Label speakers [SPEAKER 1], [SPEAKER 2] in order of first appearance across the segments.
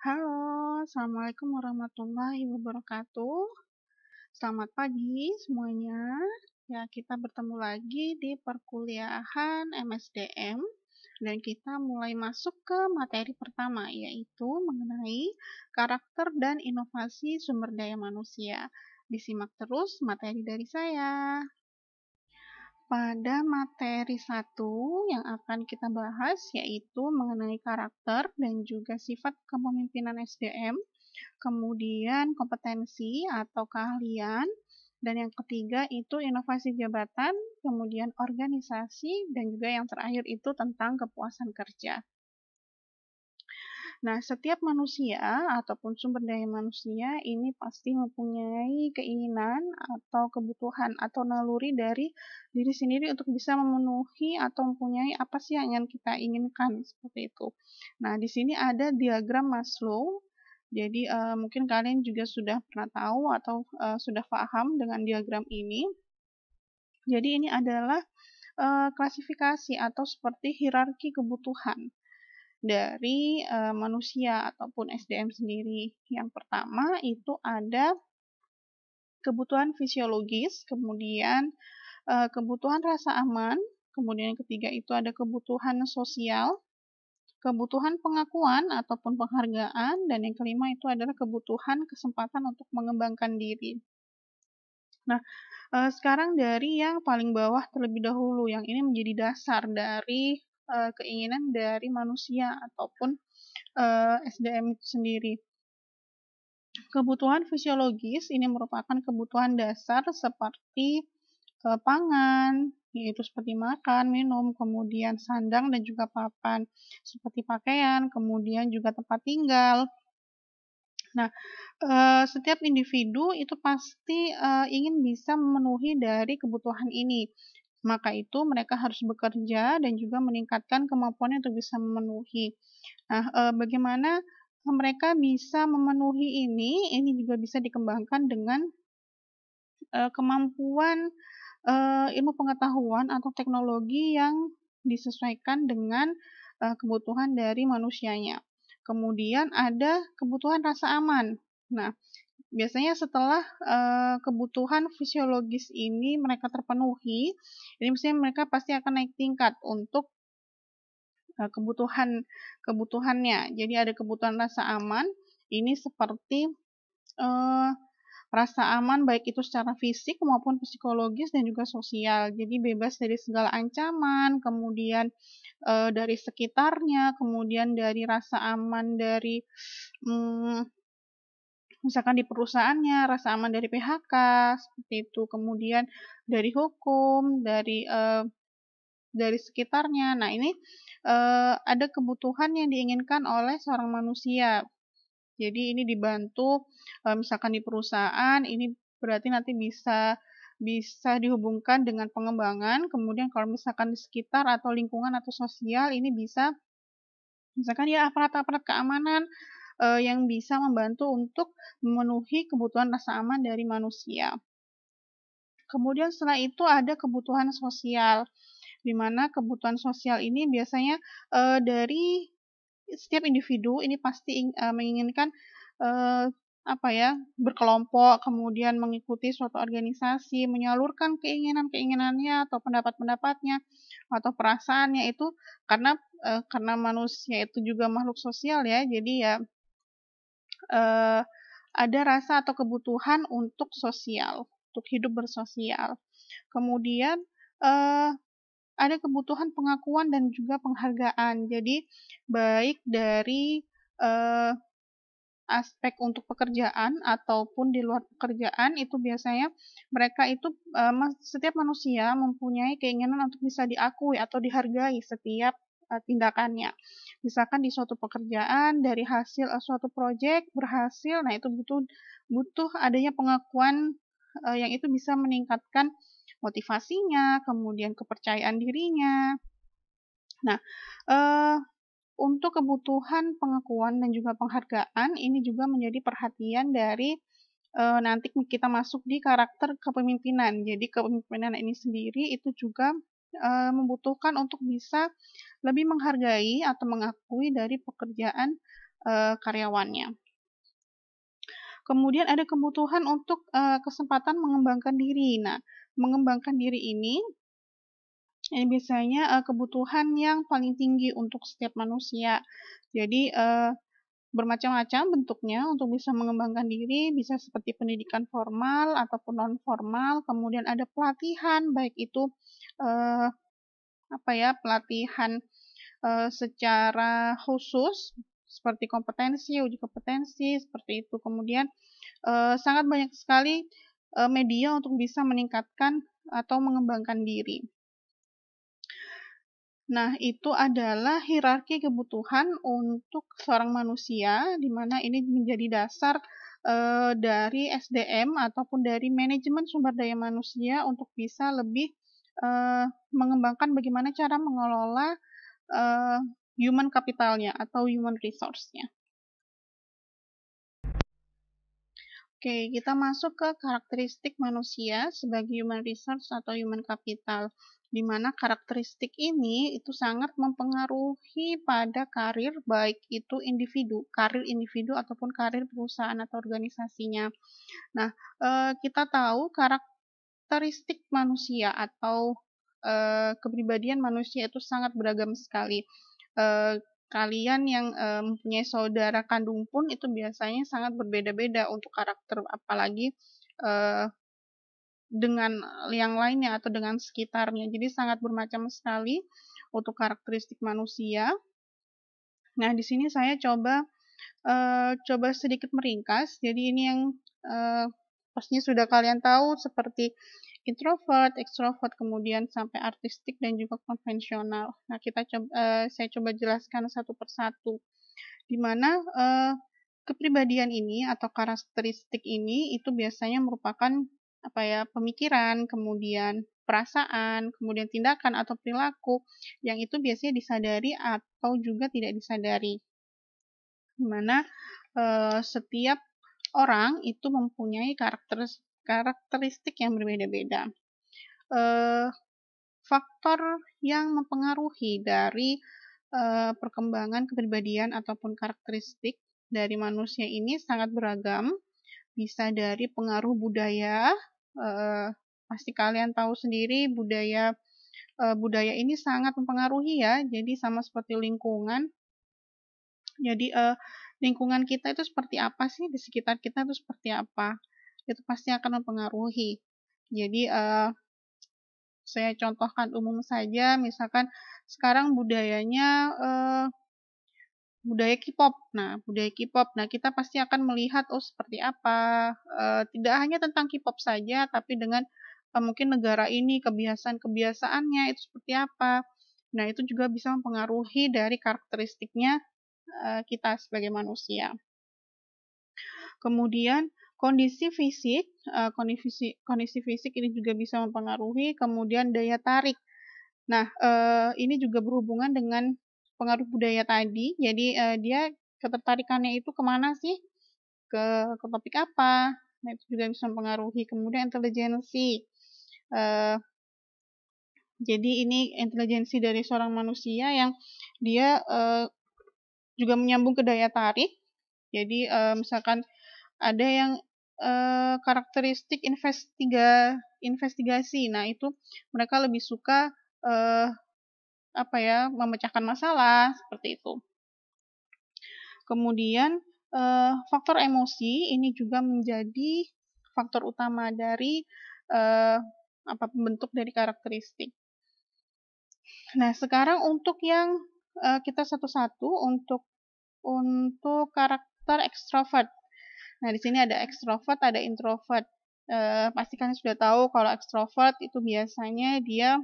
[SPEAKER 1] Halo, Assalamualaikum warahmatullahi wabarakatuh. Selamat pagi semuanya. Ya, kita bertemu lagi di perkuliahan MSDM dan kita mulai masuk ke materi pertama, yaitu mengenai karakter dan inovasi sumber daya manusia. Disimak terus materi dari saya. Pada materi 1 yang akan kita bahas yaitu mengenai karakter dan juga sifat kepemimpinan SDM, kemudian kompetensi atau keahlian, dan yang ketiga itu inovasi jabatan, kemudian organisasi, dan juga yang terakhir itu tentang kepuasan kerja. Nah, setiap manusia ataupun sumber daya manusia ini pasti mempunyai keinginan atau kebutuhan atau naluri dari diri sendiri untuk bisa memenuhi atau mempunyai apa sih yang ingin kita inginkan, seperti itu. Nah, di sini ada diagram Maslow. Jadi, mungkin kalian juga sudah pernah tahu atau sudah paham dengan diagram ini. Jadi, ini adalah klasifikasi atau seperti hierarki kebutuhan dari manusia ataupun SDM sendiri. Yang pertama itu ada kebutuhan fisiologis, kemudian kebutuhan rasa aman, kemudian yang ketiga itu ada kebutuhan sosial, kebutuhan pengakuan ataupun penghargaan, dan yang kelima itu adalah kebutuhan kesempatan untuk mengembangkan diri. Nah, sekarang dari yang paling bawah terlebih dahulu, yang ini menjadi dasar dari keinginan dari manusia ataupun SDM itu sendiri. Kebutuhan fisiologis ini merupakan kebutuhan dasar seperti pangan, yaitu seperti makan, minum, kemudian sandang dan juga papan, seperti pakaian, kemudian juga tempat tinggal. Nah, setiap individu itu pasti ingin bisa memenuhi dari kebutuhan ini. Maka itu mereka harus bekerja dan juga meningkatkan kemampuannya untuk bisa memenuhi. Nah, bagaimana mereka bisa memenuhi ini juga bisa dikembangkan dengan kemampuan ilmu pengetahuan atau teknologi yang disesuaikan dengan kebutuhan dari manusianya. Kemudian ada kebutuhan rasa aman. Nah, biasanya setelah kebutuhan fisiologis ini mereka terpenuhi, ini misalnya mereka pasti akan naik tingkat untuk kebutuhannya. Jadi ada kebutuhan rasa aman, ini seperti rasa aman baik itu secara fisik maupun psikologis dan juga sosial. Jadi bebas dari segala ancaman, kemudian dari sekitarnya, kemudian dari rasa aman dari misalkan di perusahaannya, rasa aman dari PHK, seperti itu. Kemudian dari hukum, dari sekitarnya. Nah, ini ada kebutuhan yang diinginkan oleh seorang manusia. Jadi ini dibantu misalkan di perusahaan, ini berarti nanti bisa dihubungkan dengan pengembangan. Kemudian kalau misalkan di sekitar atau lingkungan atau sosial, ini bisa misalkan ya aparat-aparat keamanan yang bisa membantu untuk memenuhi kebutuhan rasa aman dari manusia. Kemudian setelah itu ada kebutuhan sosial, di mana kebutuhan sosial ini biasanya dari setiap individu ini pasti menginginkan berkelompok, kemudian mengikuti suatu organisasi, menyalurkan keinginan-keinginannya atau pendapat-pendapatnya atau perasaannya itu karena manusia itu juga makhluk sosial ya, jadi ya ada rasa atau kebutuhan untuk sosial, untuk hidup bersosial. Kemudian ada kebutuhan pengakuan dan juga penghargaan. Jadi baik dari aspek untuk pekerjaan ataupun di luar pekerjaan itu biasanya mereka itu setiap manusia mempunyai keinginan untuk bisa diakui atau dihargai setiap tindakannya. Misalkan di suatu pekerjaan dari hasil suatu proyek berhasil, nah itu butuh adanya pengakuan yang itu bisa meningkatkan motivasinya, kemudian kepercayaan dirinya. Nah, untuk kebutuhan pengakuan dan juga penghargaan, ini juga menjadi perhatian dari nanti kita masuk di karakter kepemimpinan. Jadi kepemimpinan ini sendiri itu juga membutuhkan untuk bisa lebih menghargai atau mengakui dari pekerjaan karyawannya. Kemudian ada kebutuhan untuk kesempatan mengembangkan diri. Nah, mengembangkan diri ini biasanya kebutuhan yang paling tinggi untuk setiap manusia. Jadi bermacam-macam bentuknya untuk bisa mengembangkan diri, bisa seperti pendidikan formal ataupun non formal. Kemudian ada pelatihan, baik itu pelatihan secara khusus seperti kompetensi, uji kompetensi seperti itu. Kemudian sangat banyak sekali media untuk bisa meningkatkan atau mengembangkan diri. Nah, itu adalah hierarki kebutuhan untuk seorang manusia, di mana ini menjadi dasar dari SDM ataupun dari manajemen sumber daya manusia untuk bisa lebih mengembangkan bagaimana cara mengelola human capitalnya atau human resource-nya. Oke, kita masuk ke karakteristik manusia sebagai human resource atau human capital, di mana karakteristik ini itu sangat mempengaruhi pada karir, baik itu karir individu ataupun karir perusahaan atau organisasinya. Nah, kita tahu karakteristik manusia atau kepribadian manusia itu sangat beragam sekali. Kalian yang mempunyai saudara kandung pun itu biasanya sangat berbeda-beda untuk karakter, apalagi dengan yang lainnya atau dengan sekitarnya. Jadi sangat bermacam sekali untuk karakteristik manusia. Nah, di sini saya coba sedikit meringkas. Jadi ini yang pastinya sudah kalian tahu seperti introvert, extrovert, kemudian sampai artistik dan juga konvensional. Nah, saya coba jelaskan satu persatu, di mana kepribadian ini atau karakteristik ini itu biasanya merupakan pemikiran, kemudian perasaan, kemudian tindakan atau perilaku yang itu biasanya disadari atau juga tidak disadari, di mana setiap orang itu mempunyai karakteristik yang berbeda-beda. Faktor yang mempengaruhi dari perkembangan kepribadian ataupun karakteristik dari manusia ini sangat beragam. Bisa dari pengaruh budaya, pasti kalian tahu sendiri budaya ini sangat mempengaruhi ya. Jadi sama seperti lingkungan. Jadi lingkungan kita itu seperti apa sih, di sekitar kita itu seperti apa, itu pasti akan mempengaruhi. Jadi saya contohkan umum saja, misalkan sekarang budayanya budaya K-pop. Nah, kita pasti akan melihat seperti apa, tidak hanya tentang K-pop saja, tapi dengan mungkin negara ini kebiasaan-kebiasaannya itu seperti apa. Nah, itu juga bisa mempengaruhi dari karakteristiknya kita sebagai manusia. Kemudian kondisi fisik ini juga bisa mempengaruhi, kemudian daya tarik. Nah, ini juga berhubungan dengan pengaruh budaya tadi, jadi dia ketertarikannya itu kemana sih? Ke topik apa? Nah, itu juga bisa mempengaruhi. Kemudian intelijensi. Jadi ini intelijensi dari seorang manusia yang dia juga menyambung ke daya tarik. Jadi misalkan ada yang karakteristik investigasi. Nah, itu mereka lebih suka memecahkan masalah seperti itu. Kemudian faktor emosi ini juga menjadi faktor utama dari pembentuk dari karakteristik. Nah, sekarang untuk yang kita satu-satu untuk karakter ekstrovert. Nah, di sini ada ekstrovert, ada introvert. Pasti kalian sudah tahu kalau ekstrovert itu biasanya dia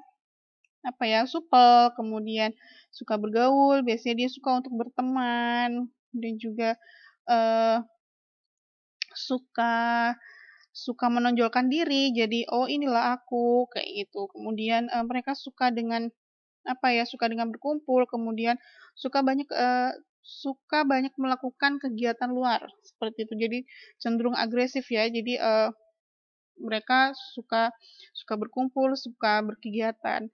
[SPEAKER 1] supel, kemudian suka bergaul, biasanya dia suka untuk berteman, dan juga suka menonjolkan diri, jadi inilah aku, kayak gitu. Kemudian mereka suka dengan berkumpul, kemudian suka banyak melakukan kegiatan luar seperti itu. Jadi cenderung agresif ya. Jadi mereka suka berkumpul, suka berkegiatan.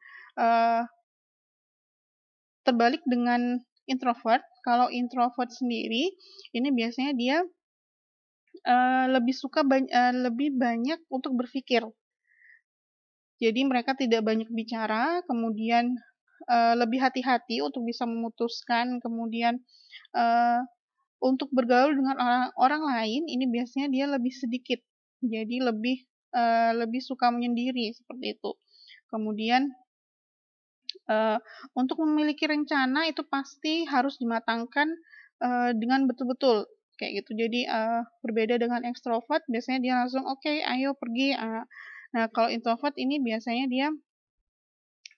[SPEAKER 1] Terbalik dengan introvert. Kalau introvert sendiri, ini biasanya dia lebih banyak untuk berpikir. Jadi mereka tidak banyak bicara, kemudian lebih hati-hati untuk bisa memutuskan, kemudian untuk bergaul dengan orang lain ini biasanya dia lebih sedikit. Jadi lebih suka menyendiri seperti itu. Kemudian untuk memiliki rencana itu pasti harus dimatangkan dengan betul-betul kayak gitu. Jadi berbeda dengan ekstrovert, biasanya dia langsung oke, ayo pergi. Nah, kalau introvert ini biasanya dia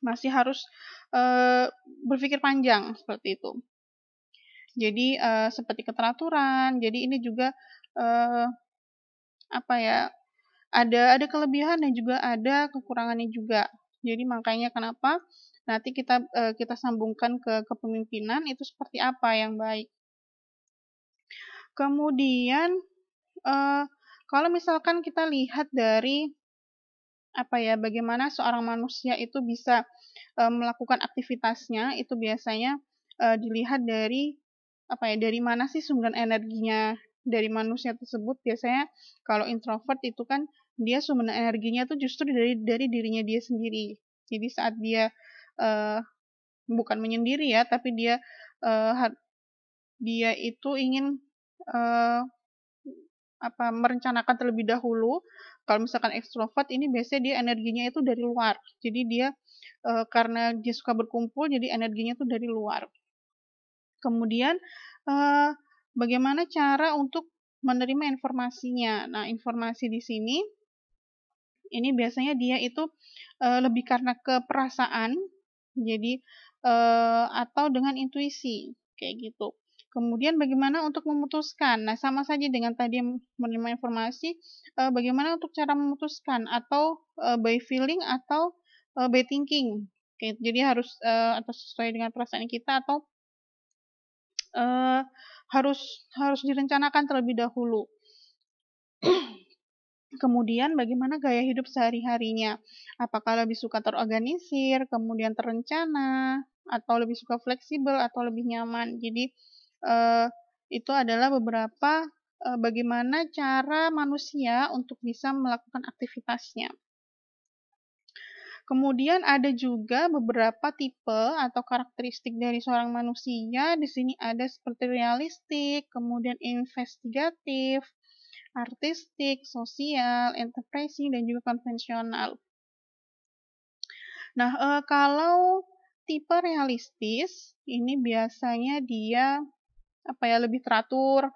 [SPEAKER 1] masih harus berpikir panjang seperti itu. Jadi seperti keteraturan. Jadi ini juga ada kelebihan dan juga ada kekurangannya juga. Jadi makanya kenapa nanti kita sambungkan ke kepemimpinan itu seperti apa yang baik. Kemudian kalau misalkan kita lihat dari bagaimana seorang manusia itu bisa melakukan aktivitasnya, itu biasanya dilihat dari dari mana sih sumber energinya dari manusia tersebut. Biasanya kalau introvert itu kan dia sumber energinya tuh justru dari dirinya dia sendiri. Jadi saat dia bukan menyendiri ya, tapi dia itu ingin merencanakan terlebih dahulu. Kalau misalkan ekstrovert ini biasanya dia energinya itu dari luar. Jadi dia karena dia suka berkumpul, jadi energinya itu dari luar. Kemudian bagaimana cara untuk menerima informasinya? Nah, informasi di sini ini biasanya dia itu lebih karena keperasaan, jadi atau dengan intuisi kayak gitu. Kemudian bagaimana untuk memutuskan? Nah, sama saja dengan tadi menerima informasi, bagaimana untuk cara memutuskan atau by feeling atau by thinking. Oke, jadi harus atau sesuai dengan perasaan kita atau harus direncanakan terlebih dahulu. Kemudian bagaimana gaya hidup sehari-harinya? Apakah lebih suka terorganisir, kemudian terencana, atau lebih suka fleksibel, atau lebih nyaman? Jadi itu adalah beberapa bagaimana cara manusia untuk bisa melakukan aktivitasnya. Kemudian ada juga beberapa tipe atau karakteristik dari seorang manusia. Di sini ada seperti realistik, kemudian investigatif, artistik, sosial, enterprising, dan juga konvensional. Nah, kalau tipe realistis, ini biasanya dia lebih teratur,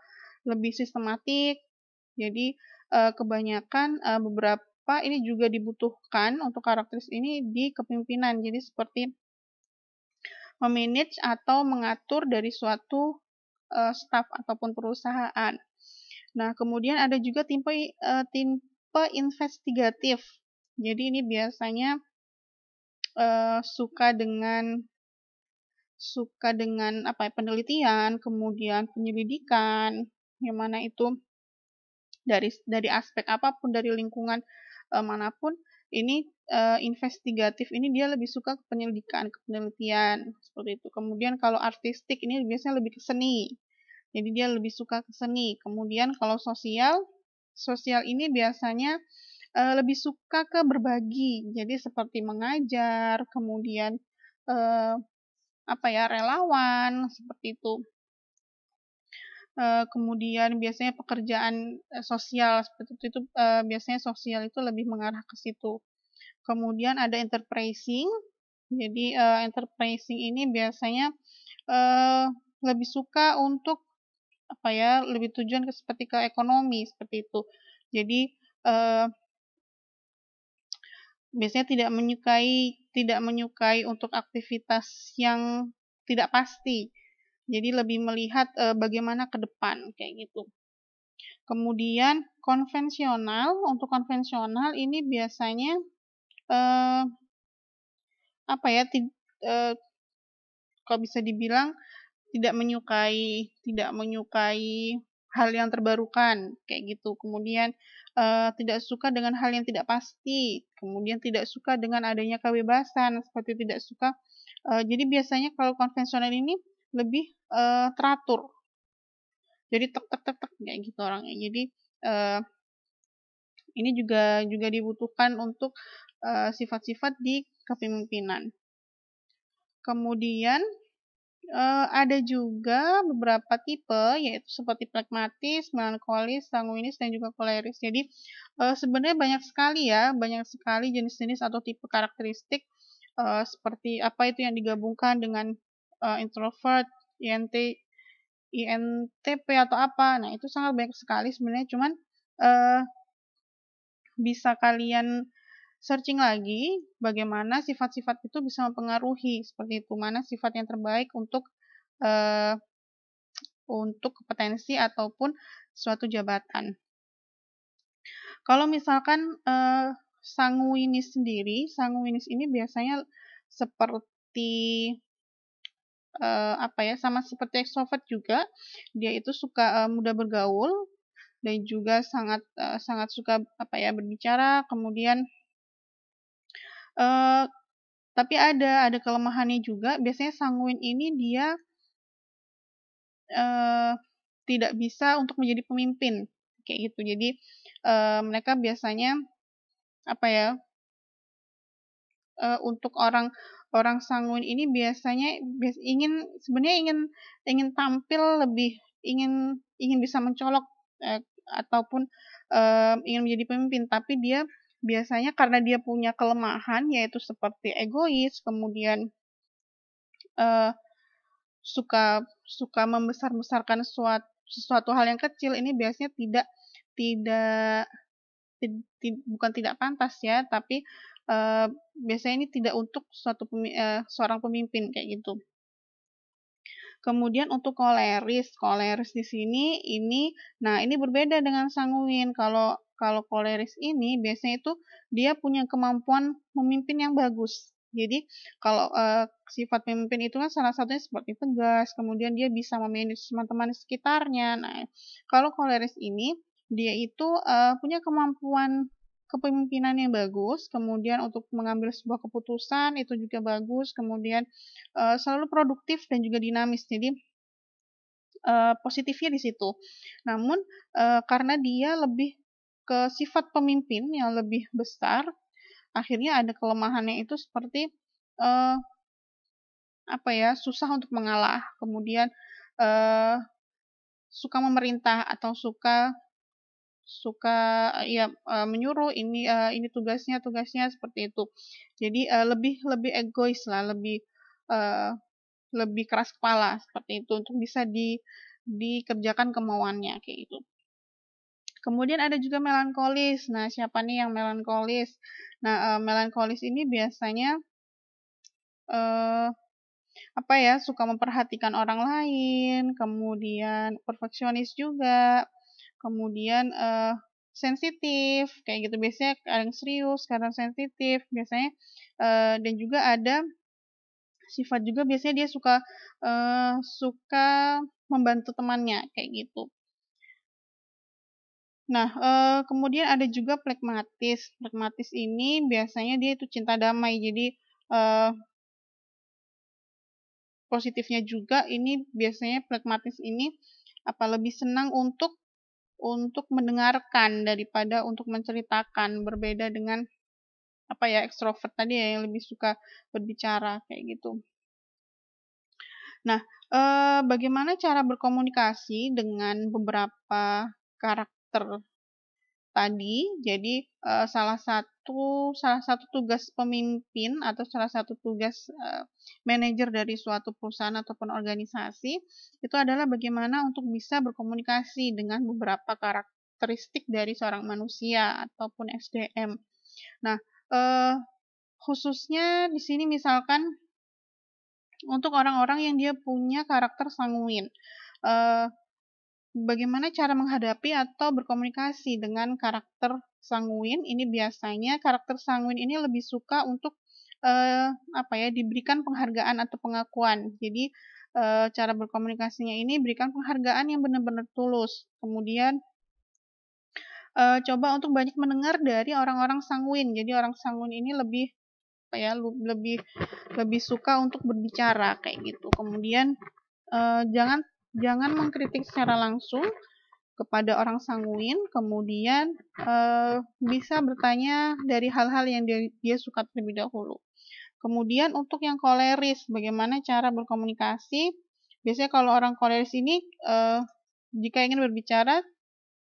[SPEAKER 1] lebih sistematik. Jadi kebanyakan beberapa ini juga dibutuhkan untuk karakteristik ini di kepemimpinan. Jadi seperti memanage atau mengatur dari suatu staf ataupun perusahaan. Nah, kemudian ada juga tipe investigatif. Jadi ini biasanya suka dengan penelitian, kemudian penyelidikan, yang mana itu dari aspek apapun, dari lingkungan manapun, ini investigatif ini dia lebih suka ke penyelidikan, ke penelitian, seperti itu. Kemudian kalau artistik ini biasanya lebih ke seni. Jadi dia lebih suka ke seni. Kemudian kalau sosial ini biasanya lebih suka ke berbagi. Jadi seperti mengajar, kemudian relawan, seperti itu. Kemudian biasanya pekerjaan sosial seperti itu, biasanya sosial itu lebih mengarah ke situ. Kemudian ada enterprising. Jadi enterprising ini biasanya lebih suka untuk lebih tujuan seperti ke ekonomi seperti itu. Jadi biasanya tidak menyukai untuk aktivitas yang tidak pasti. Jadi lebih melihat bagaimana ke depan kayak gitu. Kemudian untuk konvensional ini biasanya kalau bisa dibilang tidak menyukai hal yang terbarukan kayak gitu. Kemudian tidak suka dengan hal yang tidak pasti. Kemudian tidak suka dengan adanya kebebasan, seperti tidak suka. Jadi biasanya kalau konvensional ini teratur. Jadi tek tek tek tek kayak gitu orangnya. Jadi ini juga dibutuhkan untuk sifat-sifat di kepemimpinan. Kemudian ada juga beberapa tipe, yaitu seperti pragmatis, melankolis, sanguinis, dan juga koleris. Jadi sebenarnya banyak sekali jenis-jenis atau tipe karakteristik seperti apa itu yang digabungkan dengan introvert, INTP atau apa. Nah, itu sangat banyak sekali sebenarnya, cuman bisa kalian searching lagi bagaimana sifat-sifat itu bisa mempengaruhi, seperti itu, mana sifat yang terbaik untuk kompetensi ataupun suatu jabatan. Kalau misalkan sanguinis sendiri, sanguinis ini biasanya seperti sama seperti ekstrovert juga, dia itu suka mudah bergaul dan juga sangat suka berbicara. Kemudian tapi ada kelemahannya juga. Biasanya sanguin ini dia tidak bisa untuk menjadi pemimpin kayak gitu. Jadi mereka biasanya untuk orang sanguin ini biasanya ingin tampil lebih, ingin bisa mencolok ataupun ingin menjadi pemimpin, tapi dia biasanya karena dia punya kelemahan yaitu seperti egois, kemudian suka membesar-besarkan sesuatu hal yang kecil, ini biasanya bukan tidak pantas ya, tapi biasanya ini tidak untuk seorang pemimpin kayak gitu. Kemudian untuk koleris di sini ini berbeda dengan sanguin. Kalau koleris ini biasanya itu dia punya kemampuan memimpin yang bagus. Jadi kalau sifat pemimpin itu kan salah satunya seperti tegas, kemudian dia bisa memanage teman-teman sekitarnya. Nah, kalau koleris ini dia itu punya kemampuan kepemimpinan yang bagus, kemudian untuk mengambil sebuah keputusan itu juga bagus, kemudian selalu produktif dan juga dinamis. Jadi positifnya di situ. Namun karena dia lebih ke sifat pemimpin yang lebih besar, akhirnya ada kelemahannya itu seperti susah untuk mengalah, kemudian suka memerintah atau suka menyuruh ini tugasnya seperti itu. Jadi lebih egois lah, lebih keras kepala seperti itu untuk bisa dikerjakan kemauannya kayak gitu. Kemudian ada juga melankolis. Nah, siapa nih yang melankolis? Nah, melankolis ini biasanya suka memperhatikan orang lain, kemudian perfeksionis juga, kemudian sensitif kayak gitu. Biasanya kadang serius, kadang sensitif biasanya, dan juga ada sifat juga biasanya dia suka membantu temannya kayak gitu. Nah, kemudian ada juga pragmatis. Pragmatis ini biasanya dia itu cinta damai. Jadi positifnya juga ini biasanya pragmatis ini lebih senang untuk mendengarkan daripada untuk menceritakan, berbeda dengan ekstrovert tadi ya yang lebih suka berbicara kayak gitu. Nah, bagaimana cara berkomunikasi dengan beberapa karakter tadi? Jadi salah satu tugas pemimpin atau salah satu tugas manajer dari suatu perusahaan ataupun organisasi itu adalah bagaimana untuk bisa berkomunikasi dengan beberapa karakteristik dari seorang manusia ataupun SDM. Nah, khususnya di sini misalkan untuk orang-orang yang dia punya karakter sanguin, bagaimana cara menghadapi atau berkomunikasi dengan karakter sanguin? Ini biasanya karakter sanguin ini lebih suka untuk diberikan penghargaan atau pengakuan. Jadi cara berkomunikasinya ini berikan penghargaan yang benar-benar tulus. Kemudian coba untuk banyak mendengar dari orang-orang sanguin. Jadi orang sanguin ini lebih lebih suka untuk berbicara kayak gitu. Kemudian jangan mengkritik secara langsung kepada orang sanguin, kemudian bisa bertanya dari hal-hal yang dia suka terlebih dahulu. Kemudian untuk yang koleris, bagaimana cara berkomunikasi? Biasanya kalau orang koleris ini jika ingin berbicara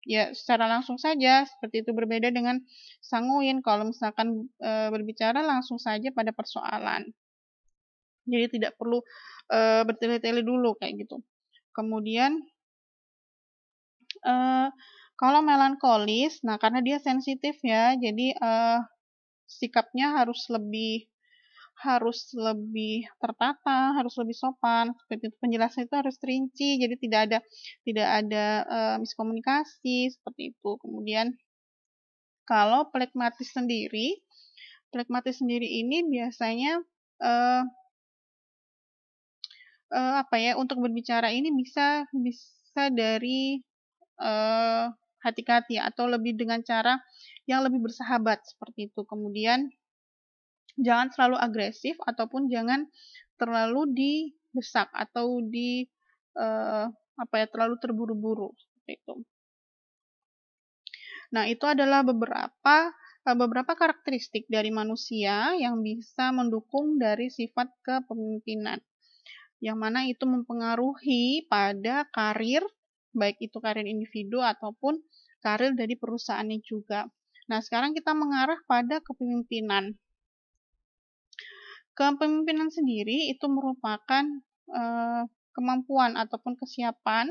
[SPEAKER 1] ya secara langsung saja, seperti itu. Berbeda dengan sanguin, kalau misalkan berbicara langsung saja pada persoalan. Jadi tidak perlu bertele-tele dulu kayak gitu. Kemudian kalau melankolis, nah karena dia sensitif ya, jadi sikapnya harus lebih tertata, harus lebih sopan, seperti itu. Penjelasan itu harus rinci, jadi tidak ada miskomunikasi seperti itu. Kemudian kalau plekmatis sendiri ini biasanya untuk berbicara ini bisa dari hati ke hati atau lebih dengan cara yang lebih bersahabat seperti itu. Kemudian jangan terlalu agresif ataupun jangan terlalu didesak atau terlalu terburu-buru seperti itu. Nah, itu adalah beberapa karakteristik dari manusia yang bisa mendukung dari sifat kepemimpinan, yang mana itu mempengaruhi pada karir, baik itu karir individu ataupun karir dari perusahaannya juga. Nah, sekarang kita mengarah pada kepemimpinan. Kepemimpinan sendiri itu merupakan kemampuan ataupun kesiapan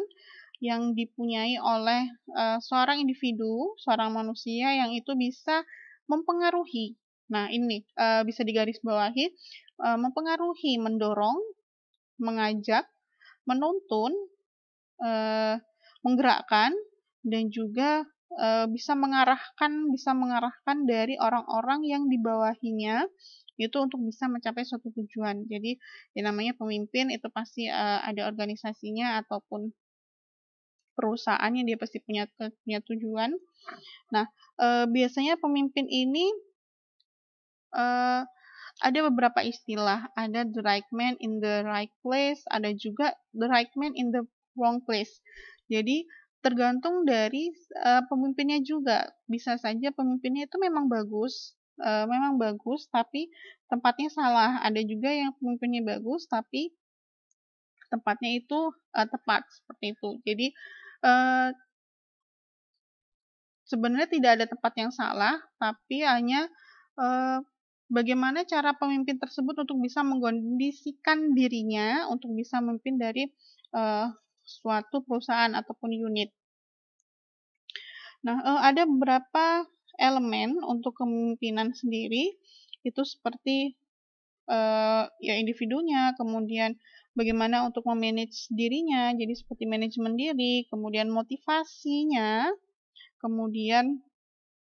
[SPEAKER 1] yang dipunyai oleh seorang individu, seorang manusia yang itu bisa mempengaruhi. Nah, ini bisa digarisbawahi, mempengaruhi, mendorong, mengajak, menuntun, menggerakkan, dan juga bisa mengarahkan dari orang-orang yang di bawahnya itu untuk bisa mencapai suatu tujuan. Jadi yang namanya pemimpin itu pasti ada organisasinya ataupun perusahaannya, dia pasti punya tujuan. Nah, biasanya pemimpin ini ada beberapa istilah, ada the right man in the right place, ada juga the right man in the wrong place. Jadi tergantung dari pemimpinnya juga. Bisa saja pemimpinnya itu memang bagus, tapi tempatnya salah. Ada juga yang pemimpinnya bagus, tapi tempatnya itu tepat, seperti itu. Jadi sebenarnya tidak ada tempat yang salah, tapi hanya bagaimana cara pemimpin tersebut untuk bisa mengkondisikan dirinya untuk bisa memimpin dari suatu perusahaan ataupun unit. Nah, ada beberapa elemen untuk kepemimpinan sendiri, itu seperti ya individunya, kemudian bagaimana untuk memanage dirinya, jadi seperti manajemen diri, kemudian motivasinya, kemudian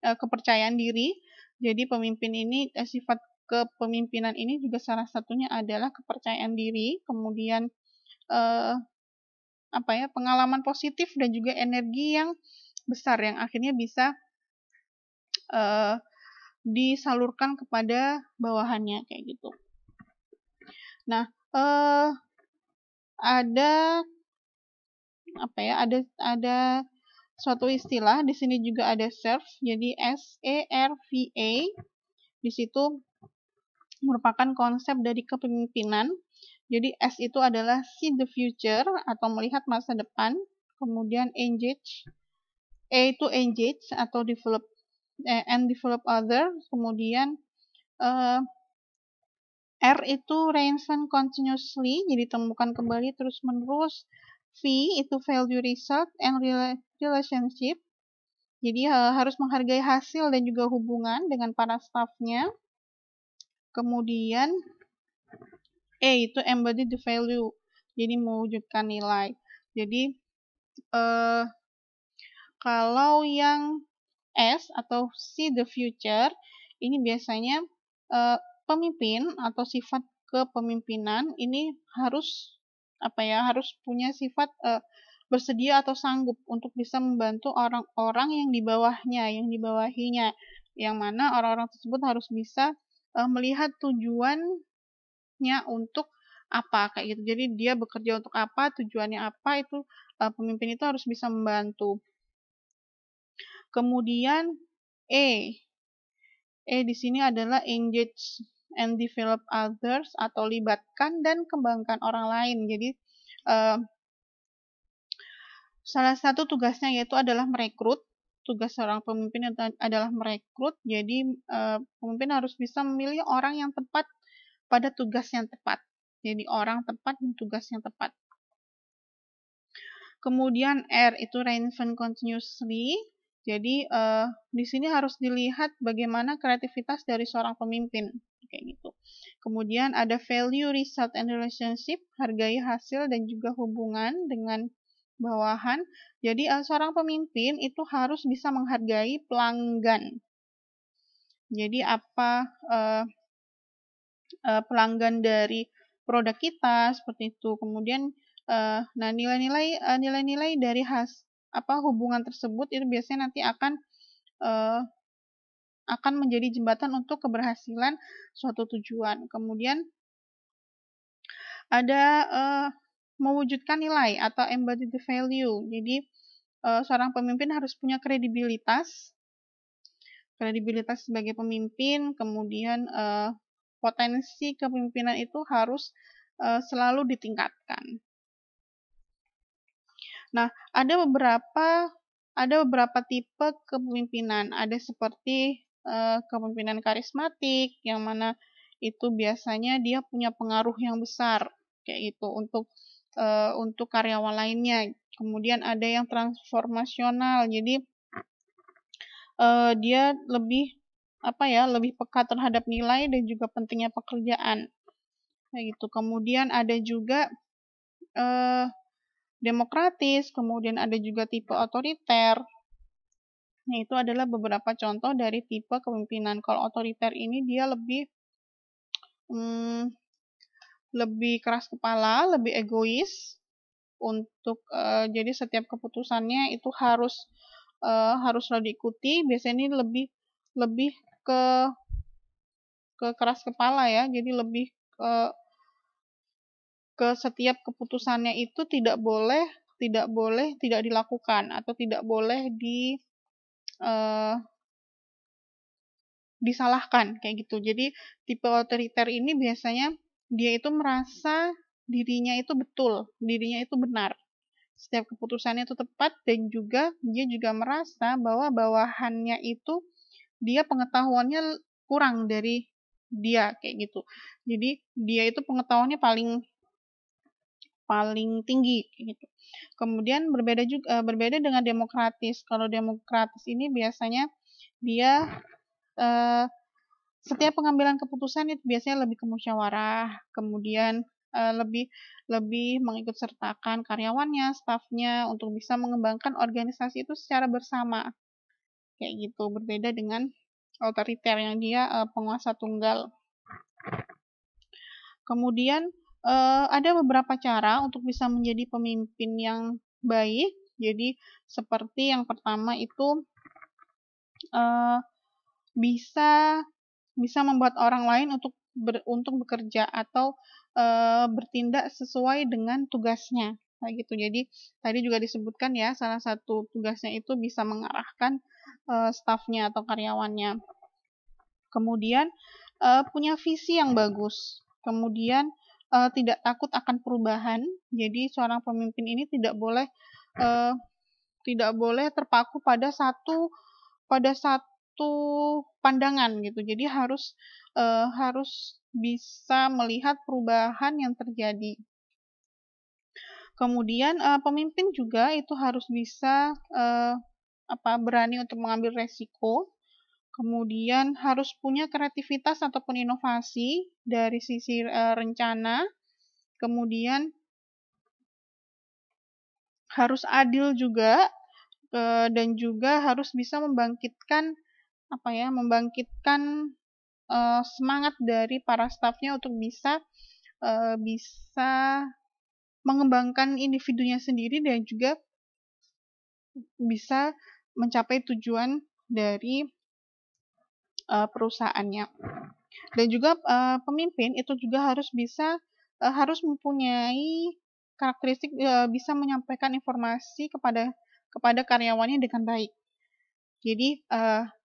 [SPEAKER 1] kepercayaan diri. Jadi pemimpin ini, sifat kepemimpinan ini juga salah satunya adalah kepercayaan diri, kemudian pengalaman positif dan juga energi yang besar yang akhirnya bisa disalurkan kepada bawahannya kayak gitu. Nah, ada suatu istilah di sini juga ada serve, jadi SERVA. Di situ merupakan konsep dari kepemimpinan. Jadi S itu adalah see the future atau melihat masa depan, kemudian engage, E itu engage atau develop and develop other, kemudian R itu reinvent continuously, jadi temukan kembali terus menerus. V itu value result and relationship, jadi harus menghargai hasil dan juga hubungan dengan para staffnya. Kemudian E itu embody the value, jadi mewujudkan nilai. Jadi kalau yang S atau see the future ini biasanya pemimpin atau sifat kepemimpinan ini harus punya sifat bersedia atau sanggup untuk bisa membantu orang-orang yang di bawahnya, yang dibawahinya, yang mana orang-orang tersebut harus bisa melihat tujuannya untuk apa kayak gitu. Jadi dia bekerja untuk apa, tujuannya apa, itu pemimpin itu harus bisa membantu. Kemudian E. E di sini adalah engage and develop others, atau libatkan dan kembangkan orang lain. Jadi salah satu tugasnya yaitu adalah merekrut. Tugas seorang pemimpin adalah merekrut. Jadi pemimpin harus bisa memilih orang yang tepat pada tugas yang tepat. Jadi orang tepat dan tugas yang tepat. Kemudian R itu reinvent continuously. Jadi di sini harus dilihat bagaimana kreativitas dari seorang pemimpin, kayak gitu. Kemudian ada value, result, and relationship, hargai hasil dan juga hubungan dengan bawahan. Jadi seorang pemimpin itu harus bisa menghargai pelanggan. Jadi apa pelanggan dari produk kita seperti itu. Kemudian nah nilai-nilai dari hubungan tersebut itu biasanya nanti akan menjadi jembatan untuk keberhasilan suatu tujuan. Kemudian ada mewujudkan nilai atau embodied value. Jadi seorang pemimpin harus punya kredibilitas sebagai pemimpin. Kemudian potensi kepemimpinan itu harus selalu ditingkatkan. Nah, ada beberapa tipe kepemimpinan. Ada seperti kepemimpinan karismatik, yang mana itu biasanya dia punya pengaruh yang besar kayak gitu untuk karyawan lainnya. Kemudian ada yang transformasional. Jadi dia lebih peka terhadap nilai dan juga pentingnya pekerjaan kayak gitu. Kemudian ada juga demokratis, kemudian ada juga tipe otoriter. Nah, itu adalah beberapa contoh dari tipe kepemimpinan. Kalau otoriter ini dia lebih keras kepala, lebih egois jadi setiap keputusannya itu haruslah diikuti. Biasanya ini lebih ke keras kepala ya. Jadi lebih ke setiap keputusannya itu tidak boleh tidak dilakukan atau tidak boleh disalahkan kayak gitu. Jadi tipe otoriter ini biasanya dia itu merasa dirinya itu betul, dirinya itu benar. Setiap keputusannya itu tepat, dan juga dia juga merasa bahwa bawahannya itu dia pengetahuannya kurang dari dia kayak gitu. Jadi dia itu pengetahuannya paling tinggi gitu. Kemudian berbeda dengan demokratis. Kalau demokratis ini biasanya dia setiap pengambilan keputusan itu biasanya lebih ke musyawarah, kemudian lebih mengikut sertakan karyawannya, stafnya untuk bisa mengembangkan organisasi itu secara bersama. Kayak gitu, berbeda dengan otoriter yang dia penguasa tunggal. Kemudian ada beberapa cara untuk bisa menjadi pemimpin yang baik. Jadi seperti yang pertama itu bisa membuat orang lain untuk bekerja atau bertindak sesuai dengan tugasnya. Kayak gitu. Jadi tadi juga disebutkan ya, salah satu tugasnya itu bisa mengarahkan stafnya atau karyawannya. Kemudian punya visi yang bagus. Kemudian tidak takut akan perubahan. Jadi seorang pemimpin ini tidak boleh terpaku pada satu pandangan gitu. Jadi harus bisa melihat perubahan yang terjadi. Kemudian pemimpin juga itu harus bisa berani untuk mengambil resiko. Kemudian harus punya kreativitas ataupun inovasi dari sisi rencana. Kemudian harus adil juga, dan juga harus bisa membangkitkan semangat dari para stafnya untuk bisa mengembangkan individunya sendiri dan juga bisa mencapai tujuan dari perusahaannya. Dan juga pemimpin itu juga harus bisa harus mempunyai karakteristik bisa menyampaikan informasi kepada karyawannya dengan baik. Jadi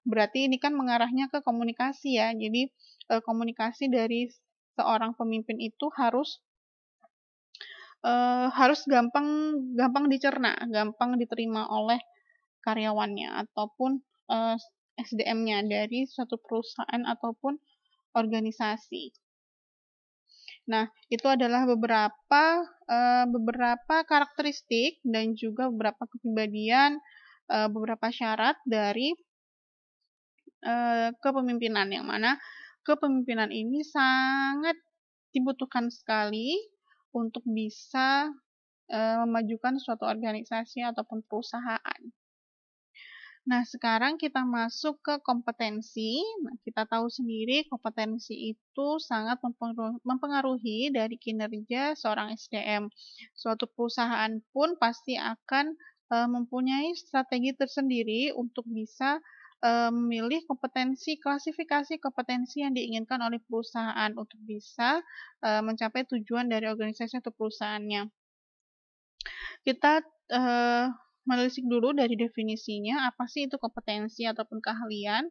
[SPEAKER 1] berarti ini kan mengarahnya ke komunikasi ya. Jadi komunikasi dari seorang pemimpin itu harus gampang dicerna, gampang diterima oleh karyawannya ataupun SDM-nya dari suatu perusahaan ataupun organisasi. Nah, itu adalah beberapa karakteristik dan juga beberapa kepribadian, beberapa syarat dari kepemimpinan, yang mana kepemimpinan ini sangat dibutuhkan sekali untuk bisa memajukan suatu organisasi ataupun perusahaan. Nah, sekarang kita masuk ke kompetensi. Nah, kita tahu sendiri kompetensi itu sangat mempengaruhi dari kinerja seorang SDM. Suatu perusahaan pun pasti akan mempunyai strategi tersendiri untuk bisa memilih klasifikasi kompetensi yang diinginkan oleh perusahaan untuk bisa mencapai tujuan dari organisasi atau perusahaannya. Kita menelisik dulu dari definisinya, apa sih itu kompetensi ataupun keahlian.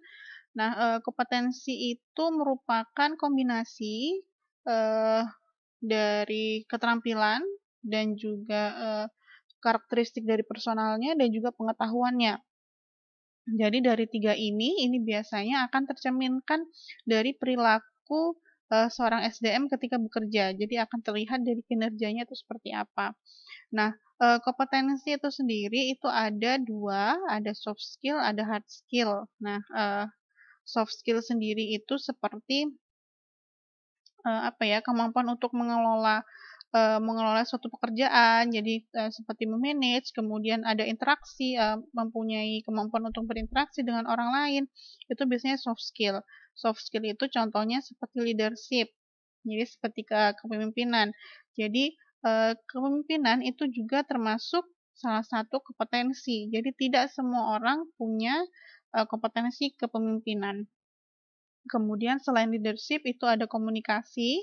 [SPEAKER 1] Nah, kompetensi itu merupakan kombinasi dari keterampilan dan juga karakteristik dari personalnya dan juga pengetahuannya. Jadi dari tiga ini biasanya akan tercerminkan dari perilaku seorang SDM ketika bekerja. Jadi akan terlihat dari kinerjanya itu seperti apa. Nah, kompetensi itu sendiri itu ada dua, ada soft skill, ada hard skill. Nah, soft skill sendiri itu seperti kemampuan untuk mengelola suatu pekerjaan, jadi seperti memanage, kemudian ada interaksi, mempunyai kemampuan untuk berinteraksi dengan orang lain, itu biasanya soft skill. Soft skill itu contohnya seperti leadership, jadi seperti kepemimpinan. Jadi kepemimpinan itu juga termasuk salah satu kompetensi. Jadi tidak semua orang punya kompetensi kepemimpinan. Kemudian selain leadership itu ada komunikasi,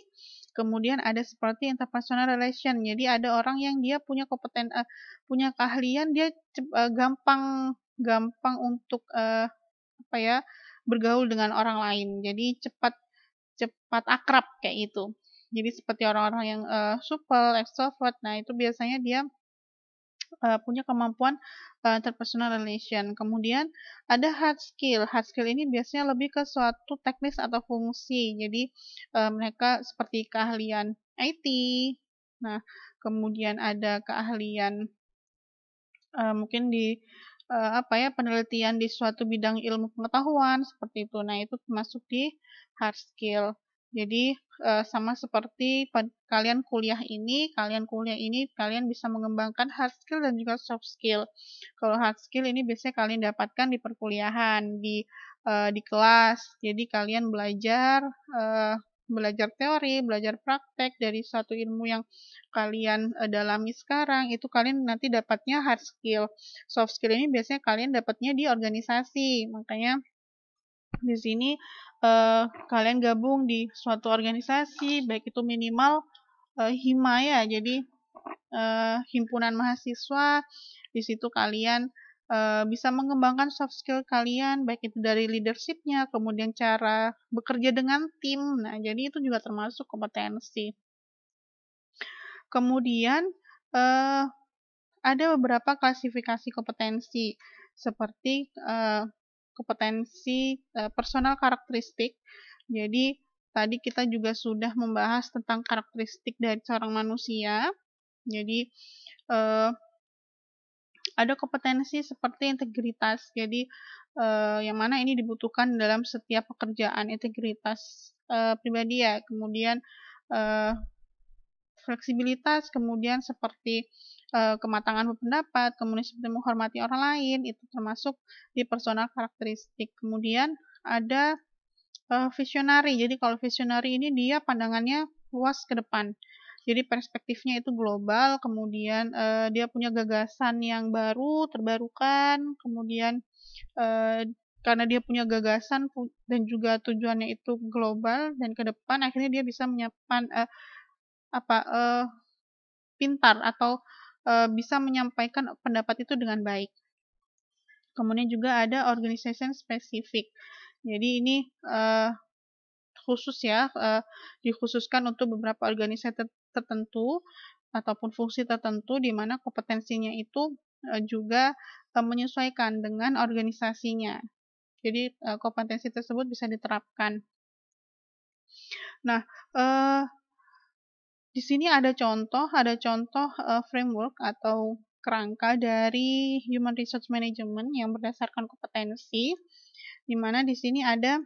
[SPEAKER 1] kemudian ada seperti interpersonal relation. Jadi ada orang yang dia punya punya keahlian, dia gampang untuk bergaul dengan orang lain. Jadi cepat akrab kayak gitu. Jadi seperti orang-orang yang supel, extrovert. Nah, itu biasanya dia punya kemampuan interpersonal relation. Kemudian ada hard skill. Hard skill ini biasanya lebih ke suatu teknis atau fungsi. Jadi mereka seperti keahlian IT. Nah, kemudian ada keahlian mungkin di penelitian di suatu bidang ilmu pengetahuan seperti itu. Nah, itu termasuk di hard skill. Jadi sama seperti kalian kuliah ini kalian bisa mengembangkan hard skill dan juga soft skill. Kalau hard skill ini biasanya kalian dapatkan di perkuliahan, di kelas. Jadi kalian belajar teori, belajar praktek dari suatu ilmu yang kalian dalami sekarang, itu kalian nanti dapatnya hard skill. Soft skill ini biasanya kalian dapatnya di organisasi. Makanya di sini kalian gabung di suatu organisasi, baik itu minimal HIMA ya, jadi himpunan mahasiswa. Di situ kalian bisa mengembangkan soft skill kalian, baik itu dari leadership-nya, kemudian cara bekerja dengan tim. Nah, jadi itu juga termasuk kompetensi. Kemudian ada beberapa klasifikasi kompetensi seperti kompetensi personal karakteristik. Jadi tadi kita juga sudah membahas tentang karakteristik dari seorang manusia. Jadi ada kompetensi seperti integritas. Jadi yang mana ini dibutuhkan dalam setiap pekerjaan, integritas pribadi ya. Kemudian fleksibilitas, kemudian seperti kematangan berpendapat, kemudian seperti menghormati orang lain, itu termasuk di personal karakteristik. Kemudian ada visionary. Jadi kalau visionary ini dia pandangannya luas ke depan. Jadi perspektifnya itu global, kemudian dia punya gagasan yang baru, terbarukan, kemudian karena dia punya gagasan dan juga tujuannya itu global dan ke depan, akhirnya dia bisa pintar atau bisa menyampaikan pendapat itu dengan baik. Kemudian juga ada organization specific. Jadi ini khusus ya, dikhususkan untuk beberapa organisasi tertentu ataupun fungsi tertentu di mana kompetensinya itu juga menyesuaikan dengan organisasinya. Jadi kompetensi tersebut bisa diterapkan. Nah, di sini ada contoh framework atau kerangka dari Human Resource Management yang berdasarkan kompetensi, di mana di sini ada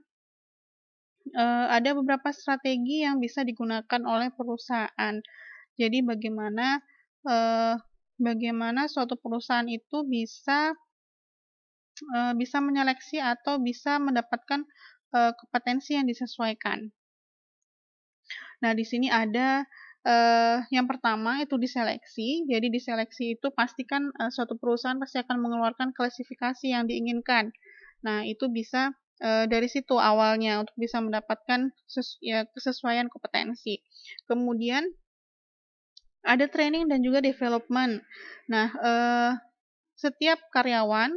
[SPEAKER 1] beberapa strategi yang bisa digunakan oleh perusahaan. Jadi bagaimana suatu perusahaan itu bisa menyeleksi atau bisa mendapatkan kompetensi yang disesuaikan. Nah, di sini ada yang pertama itu diseleksi. Jadi diseleksi itu pastikan suatu perusahaan pasti akan mengeluarkan klasifikasi yang diinginkan. Nah, itu bisa dari situ awalnya untuk bisa mendapatkan kesesuaian kompetensi. Kemudian ada training dan juga development. Nah, setiap karyawan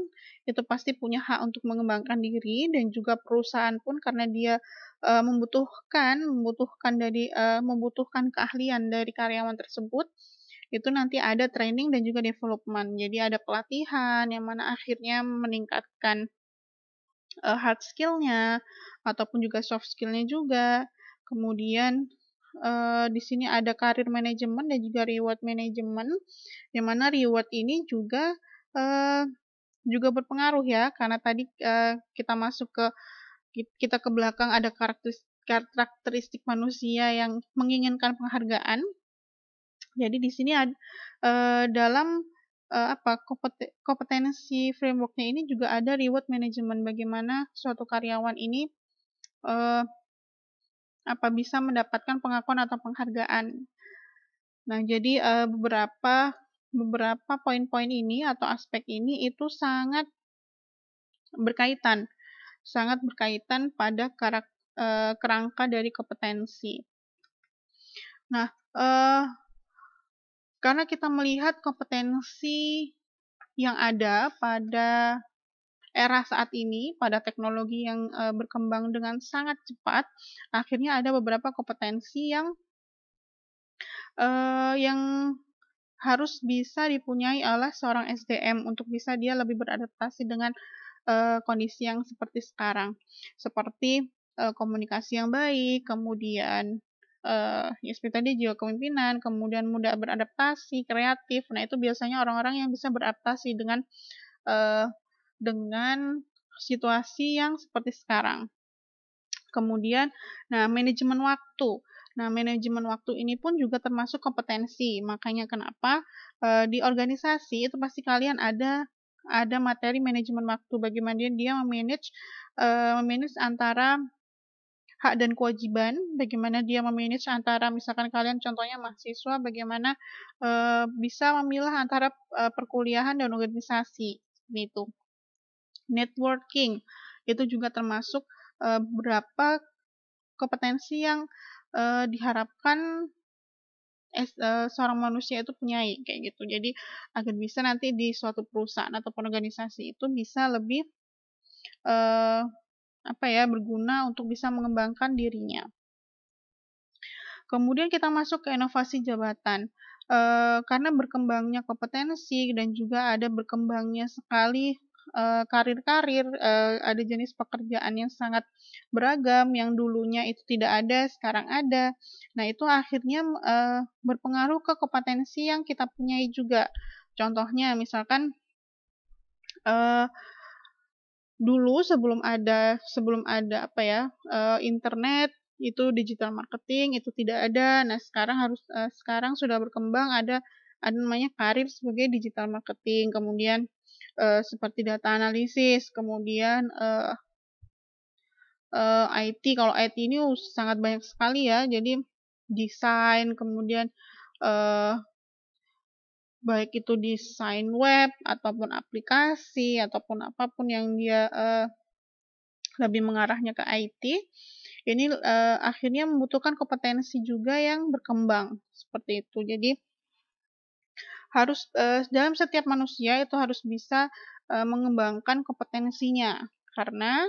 [SPEAKER 1] itu pasti punya hak untuk mengembangkan diri, dan juga perusahaan pun karena dia membutuhkan keahlian dari karyawan tersebut, itu nanti ada training dan juga development. Jadi ada pelatihan yang mana akhirnya meningkatkan hard skill-nya ataupun juga soft skill-nya juga. Kemudian di sini ada career management dan juga reward management, di mana reward ini juga berpengaruh ya, karena tadi kita ke belakang ada karakteristik manusia yang menginginkan penghargaan. Jadi di sini dalam kompetensi framework-nya ini juga ada reward management, bagaimana suatu karyawan ini bisa mendapatkan pengakuan atau penghargaan. Nah, jadi beberapa poin-poin ini atau aspek ini itu sangat berkaitan pada kerangka dari kompetensi. Nah, karena kita melihat kompetensi yang ada pada era saat ini, pada teknologi yang berkembang dengan sangat cepat, akhirnya ada beberapa kompetensi yang harus bisa dipunyai oleh seorang SDM untuk bisa dia lebih beradaptasi dengan kondisi yang seperti sekarang, seperti komunikasi yang baik, kemudian ya seperti tadi juga kepemimpinan, kemudian mudah beradaptasi, kreatif. Nah, itu biasanya orang-orang yang bisa beradaptasi dengan situasi yang seperti sekarang. Kemudian, manajemen waktu. Nah, manajemen waktu ini pun juga termasuk kompetensi. Makanya kenapa di organisasi itu pasti kalian ada materi manajemen waktu, bagaimana dia memanage antara hak dan kewajiban, bagaimana dia memanage antara, misalkan kalian contohnya mahasiswa, bagaimana bisa memilah antara perkuliahan dan organisasi, gitu. Networking itu juga termasuk beberapa kompetensi yang diharapkan seorang manusia itu punyai, kayak gitu. Jadi agar bisa nanti di suatu perusahaan ataupun organisasi itu bisa lebih berguna untuk bisa mengembangkan dirinya. Kemudian kita masuk ke inovasi jabatan. Karena berkembangnya kompetensi dan juga ada berkembangnya sekali karir-karir, ada jenis pekerjaan yang sangat beragam, yang dulunya itu tidak ada, sekarang ada. Nah, itu akhirnya berpengaruh ke kompetensi yang kita punyai juga. Contohnya misalkan dulu sebelum ada internet, itu digital marketing itu tidak ada. Nah, sekarang sudah berkembang, ada namanya karir sebagai digital marketing, kemudian seperti data analisis, kemudian IT. Kalau IT ini sangat banyak sekali ya, jadi desain, kemudian baik itu desain web ataupun aplikasi ataupun apapun yang dia lebih mengarahnya ke IT, ini akhirnya membutuhkan kompetensi juga yang berkembang, seperti itu. Jadi harus dalam setiap manusia itu harus bisa mengembangkan kompetensinya, karena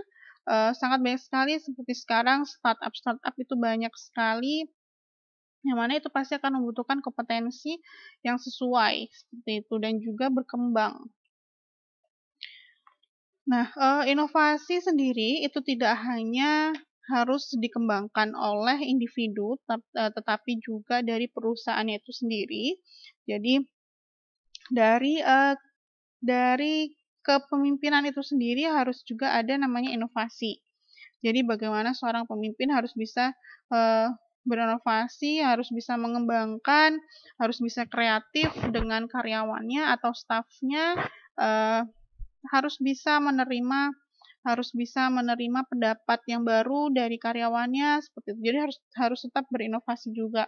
[SPEAKER 1] sangat banyak sekali seperti sekarang startup itu banyak sekali, yang mana itu pasti akan membutuhkan kompetensi yang sesuai, seperti itu, dan juga berkembang. Nah, inovasi sendiri itu tidak hanya harus dikembangkan oleh individu, tetapi juga dari perusahaannya itu sendiri. Jadi dari kepemimpinan itu sendiri harus juga ada namanya inovasi. Jadi bagaimana seorang pemimpin harus bisa berinovasi, harus bisa mengembangkan, harus bisa kreatif dengan karyawannya atau stafnya, harus bisa menerima pendapat yang baru dari karyawannya, seperti itu. Jadi harus tetap berinovasi juga.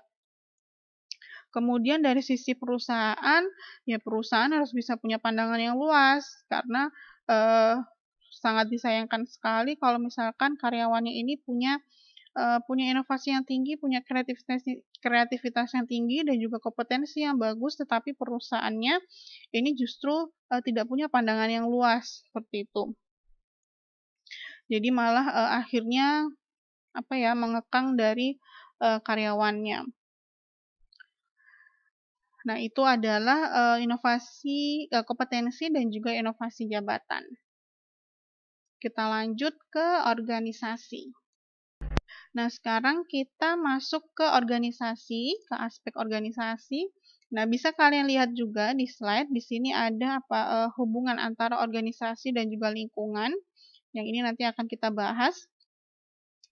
[SPEAKER 1] Kemudian dari sisi perusahaan, ya perusahaan harus bisa punya pandangan yang luas, karena sangat disayangkan sekali kalau misalkan karyawannya ini punya inovasi yang tinggi, punya kreativitas yang tinggi dan juga kompetensi yang bagus, tetapi perusahaannya ini justru tidak punya pandangan yang luas, seperti itu. Jadi malah akhirnya mengekang dari karyawannya. Nah, itu adalah inovasi kompetensi dan juga inovasi jabatan. Kita lanjut ke organisasi. Nah, sekarang kita masuk ke organisasi, ke aspek organisasi. Nah, bisa kalian lihat juga di slide, di sini ada hubungan antara organisasi dan juga lingkungan. Yang ini nanti akan kita bahas.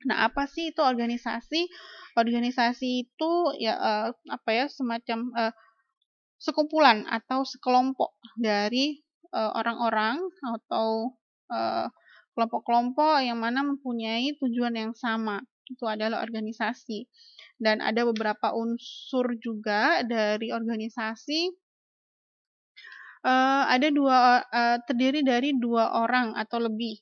[SPEAKER 1] Nah, apa sih itu organisasi? Organisasi itu semacam sekumpulan atau sekelompok dari orang-orang atau kelompok-kelompok yang mana mempunyai tujuan yang sama. Itu adalah organisasi. Dan ada beberapa unsur juga dari organisasi. Terdiri dari 2 orang atau lebih.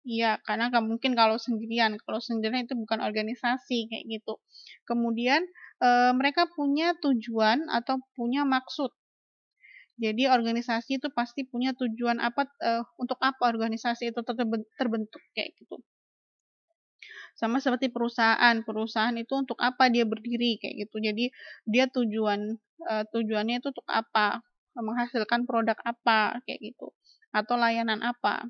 [SPEAKER 1] Iya, karena nggak mungkin kalau sendirian. Kalau sendirian itu bukan organisasi, kayak gitu. Kemudian mereka punya tujuan atau punya maksud. Jadi organisasi itu pasti punya tujuan untuk apa organisasi itu terbentuk, kayak gitu. Sama seperti perusahaan itu untuk apa dia berdiri, kayak gitu. Jadi dia tujuannya itu untuk apa, menghasilkan produk apa, kayak gitu, atau layanan apa.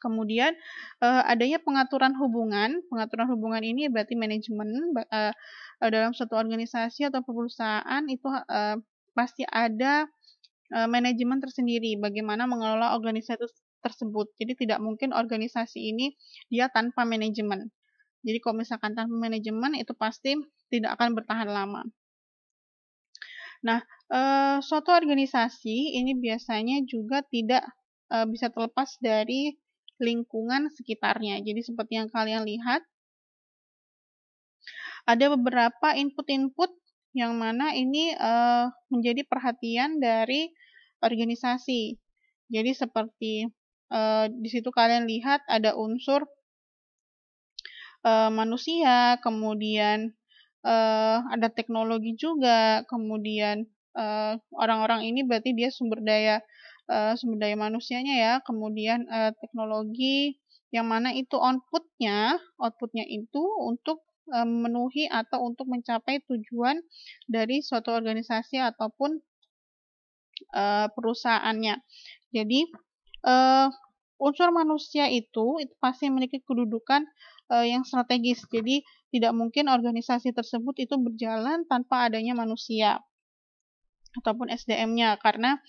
[SPEAKER 1] Kemudian adanya pengaturan hubungan ini berarti manajemen dalam suatu organisasi atau perusahaan itu pasti ada manajemen tersendiri, bagaimana mengelola organisasi tersebut. Jadi tidak mungkin organisasi ini dia tanpa manajemen. Jadi kalau misalkan tanpa manajemen itu pasti tidak akan bertahan lama. Nah, suatu organisasi ini biasanya juga tidak bisa terlepas dari lingkungan sekitarnya. Jadi seperti yang kalian lihat, ada beberapa input-input yang mana ini menjadi perhatian dari organisasi. Jadi seperti di situ kalian lihat ada unsur manusia, kemudian ada teknologi juga, kemudian orang-orang ini berarti dia sumber daya manusianya ya, kemudian teknologi yang mana itu outputnya itu untuk memenuhi atau untuk mencapai tujuan dari suatu organisasi ataupun perusahaannya. Jadi unsur manusia itu pasti memiliki kedudukan yang strategis. Jadi tidak mungkin organisasi tersebut itu berjalan tanpa adanya manusia ataupun SDM-nya, karena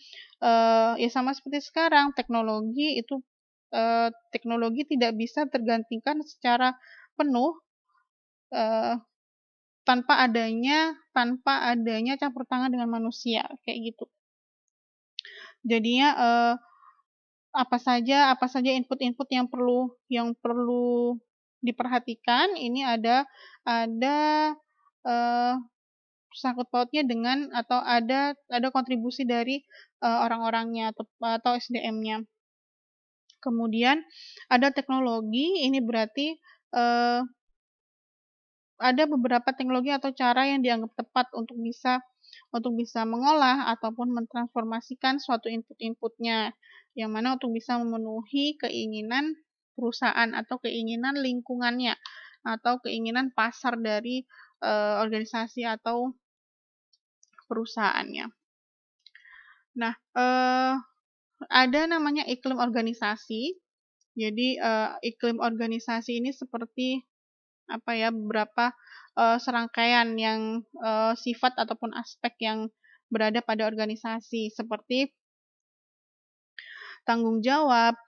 [SPEAKER 1] ya sama seperti sekarang teknologi tidak bisa tergantikan secara penuh tanpa adanya campur tangan dengan manusia, kayak gitu. Jadinya apa saja input-input yang perlu diperhatikan, ini ada sangkut pautnya dengan atau ada kontribusi dari orang-orangnya atau SDM-nya. Kemudian ada teknologi, ini berarti ada beberapa teknologi atau cara yang dianggap tepat untuk bisa mengolah ataupun mentransformasikan suatu input-inputnya, yang mana untuk bisa memenuhi keinginan perusahaan atau keinginan lingkungannya, atau keinginan pasar dari organisasi atau perusahaannya. Nah, ada namanya iklim organisasi. Jadi, iklim organisasi ini seperti beberapa serangkaian yang sifat ataupun aspek yang berada pada organisasi, seperti tanggung jawab,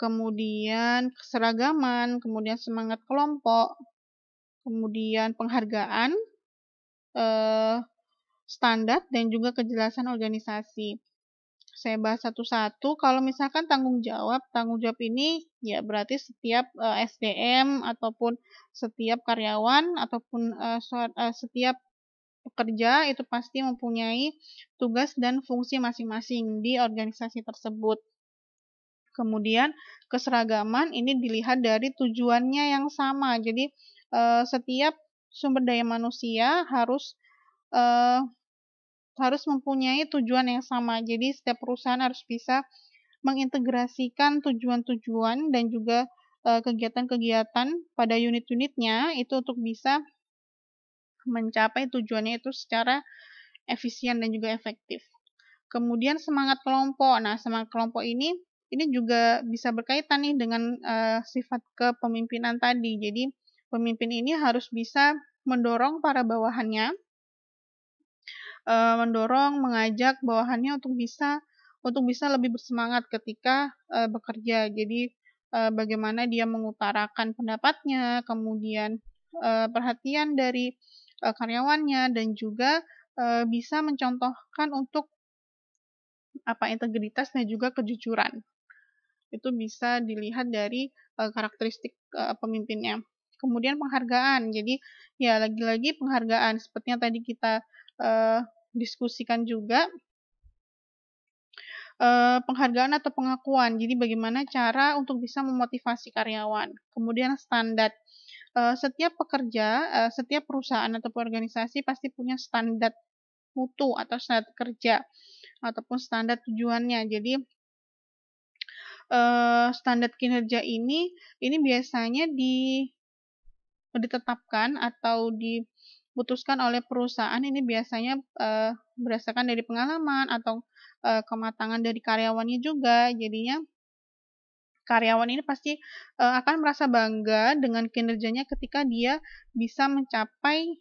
[SPEAKER 1] kemudian keseragaman, kemudian semangat kelompok, kemudian penghargaan, standar, dan juga kejelasan organisasi. Saya bahas satu-satu. Kalau misalkan tanggung jawab ini ya berarti setiap SDM ataupun setiap karyawan ataupun setiap pekerja itu pasti mempunyai tugas dan fungsi masing-masing di organisasi tersebut. Kemudian keseragaman ini dilihat dari tujuannya yang sama. Jadi setiap sumber daya manusia harus mempunyai tujuan yang sama. Jadi setiap perusahaan harus bisa mengintegrasikan tujuan-tujuan dan juga kegiatan-kegiatan pada unit-unitnya itu untuk bisa mencapai tujuannya itu secara efisien dan juga efektif. Kemudian semangat kelompok. Nah, semangat kelompok ini juga bisa berkaitan nih dengan sifat kepemimpinan tadi. Jadi, pemimpin ini harus bisa mendorong para bawahannya, mengajak bawahannya untuk bisa lebih bersemangat ketika bekerja. Jadi, bagaimana dia mengutarakan pendapatnya, kemudian perhatian dari karyawannya, dan juga bisa mencontohkan untuk integritas dan juga kejujuran. Itu bisa dilihat dari karakteristik pemimpinnya. Kemudian penghargaan. Jadi ya lagi-lagi penghargaan seperti yang tadi kita diskusikan juga, penghargaan atau pengakuan. Jadi bagaimana cara untuk bisa memotivasi karyawan. Kemudian standar. Setiap pekerja, setiap perusahaan atau organisasi pasti punya standar mutu atau standar kerja ataupun standar tujuannya. Jadi standar kinerja ini biasanya ditetapkan atau diputuskan oleh perusahaan ini biasanya berdasarkan dari pengalaman atau kematangan dari karyawannya juga. Jadinya karyawan ini pasti akan merasa bangga dengan kinerjanya ketika dia bisa mencapai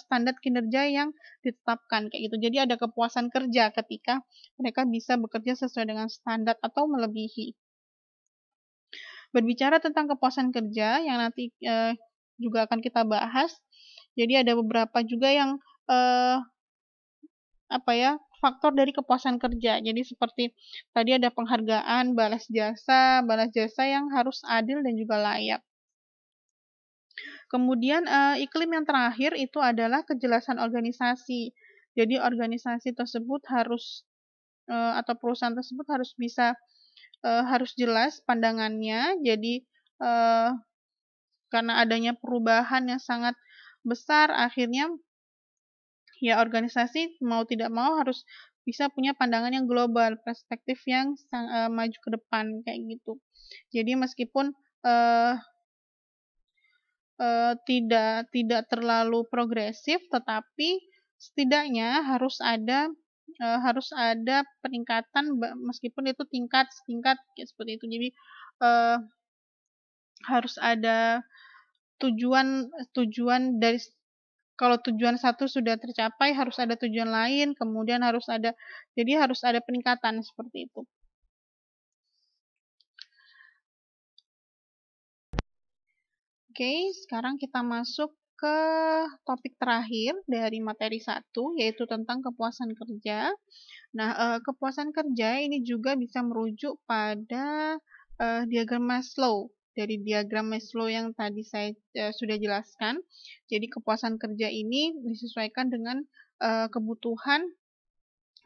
[SPEAKER 1] standar kinerja yang ditetapkan kayak gitu. Jadi ada kepuasan kerja ketika mereka bisa bekerja sesuai dengan standar atau melebihi. Berbicara tentang kepuasan kerja yang nanti juga akan kita bahas. Jadi ada beberapa juga yang faktor dari kepuasan kerja. Jadi seperti tadi ada penghargaan, balas jasa yang harus adil dan juga layak. Kemudian iklim yang terakhir itu adalah kejelasan organisasi. Jadi organisasi tersebut harus atau perusahaan tersebut harus bisa harus jelas pandangannya. Jadi karena adanya perubahan yang sangat besar, akhirnya ya organisasi mau tidak mau harus bisa punya pandangan yang global, perspektif yang maju ke depan kayak gitu. Jadi meskipun tidak terlalu progresif, tetapi setidaknya harus ada peningkatan meskipun itu tingkat seperti itu. Jadi harus ada tujuan dari, kalau tujuan satu sudah tercapai harus ada tujuan lain, kemudian harus ada peningkatan seperti itu. Oke, sekarang kita masuk ke topik terakhir dari materi 1, yaitu tentang kepuasan kerja. Nah, kepuasan kerja ini juga bisa merujuk pada diagram Maslow. Dari diagram Maslow yang tadi saya sudah jelaskan. Jadi kepuasan kerja ini disesuaikan dengan kebutuhan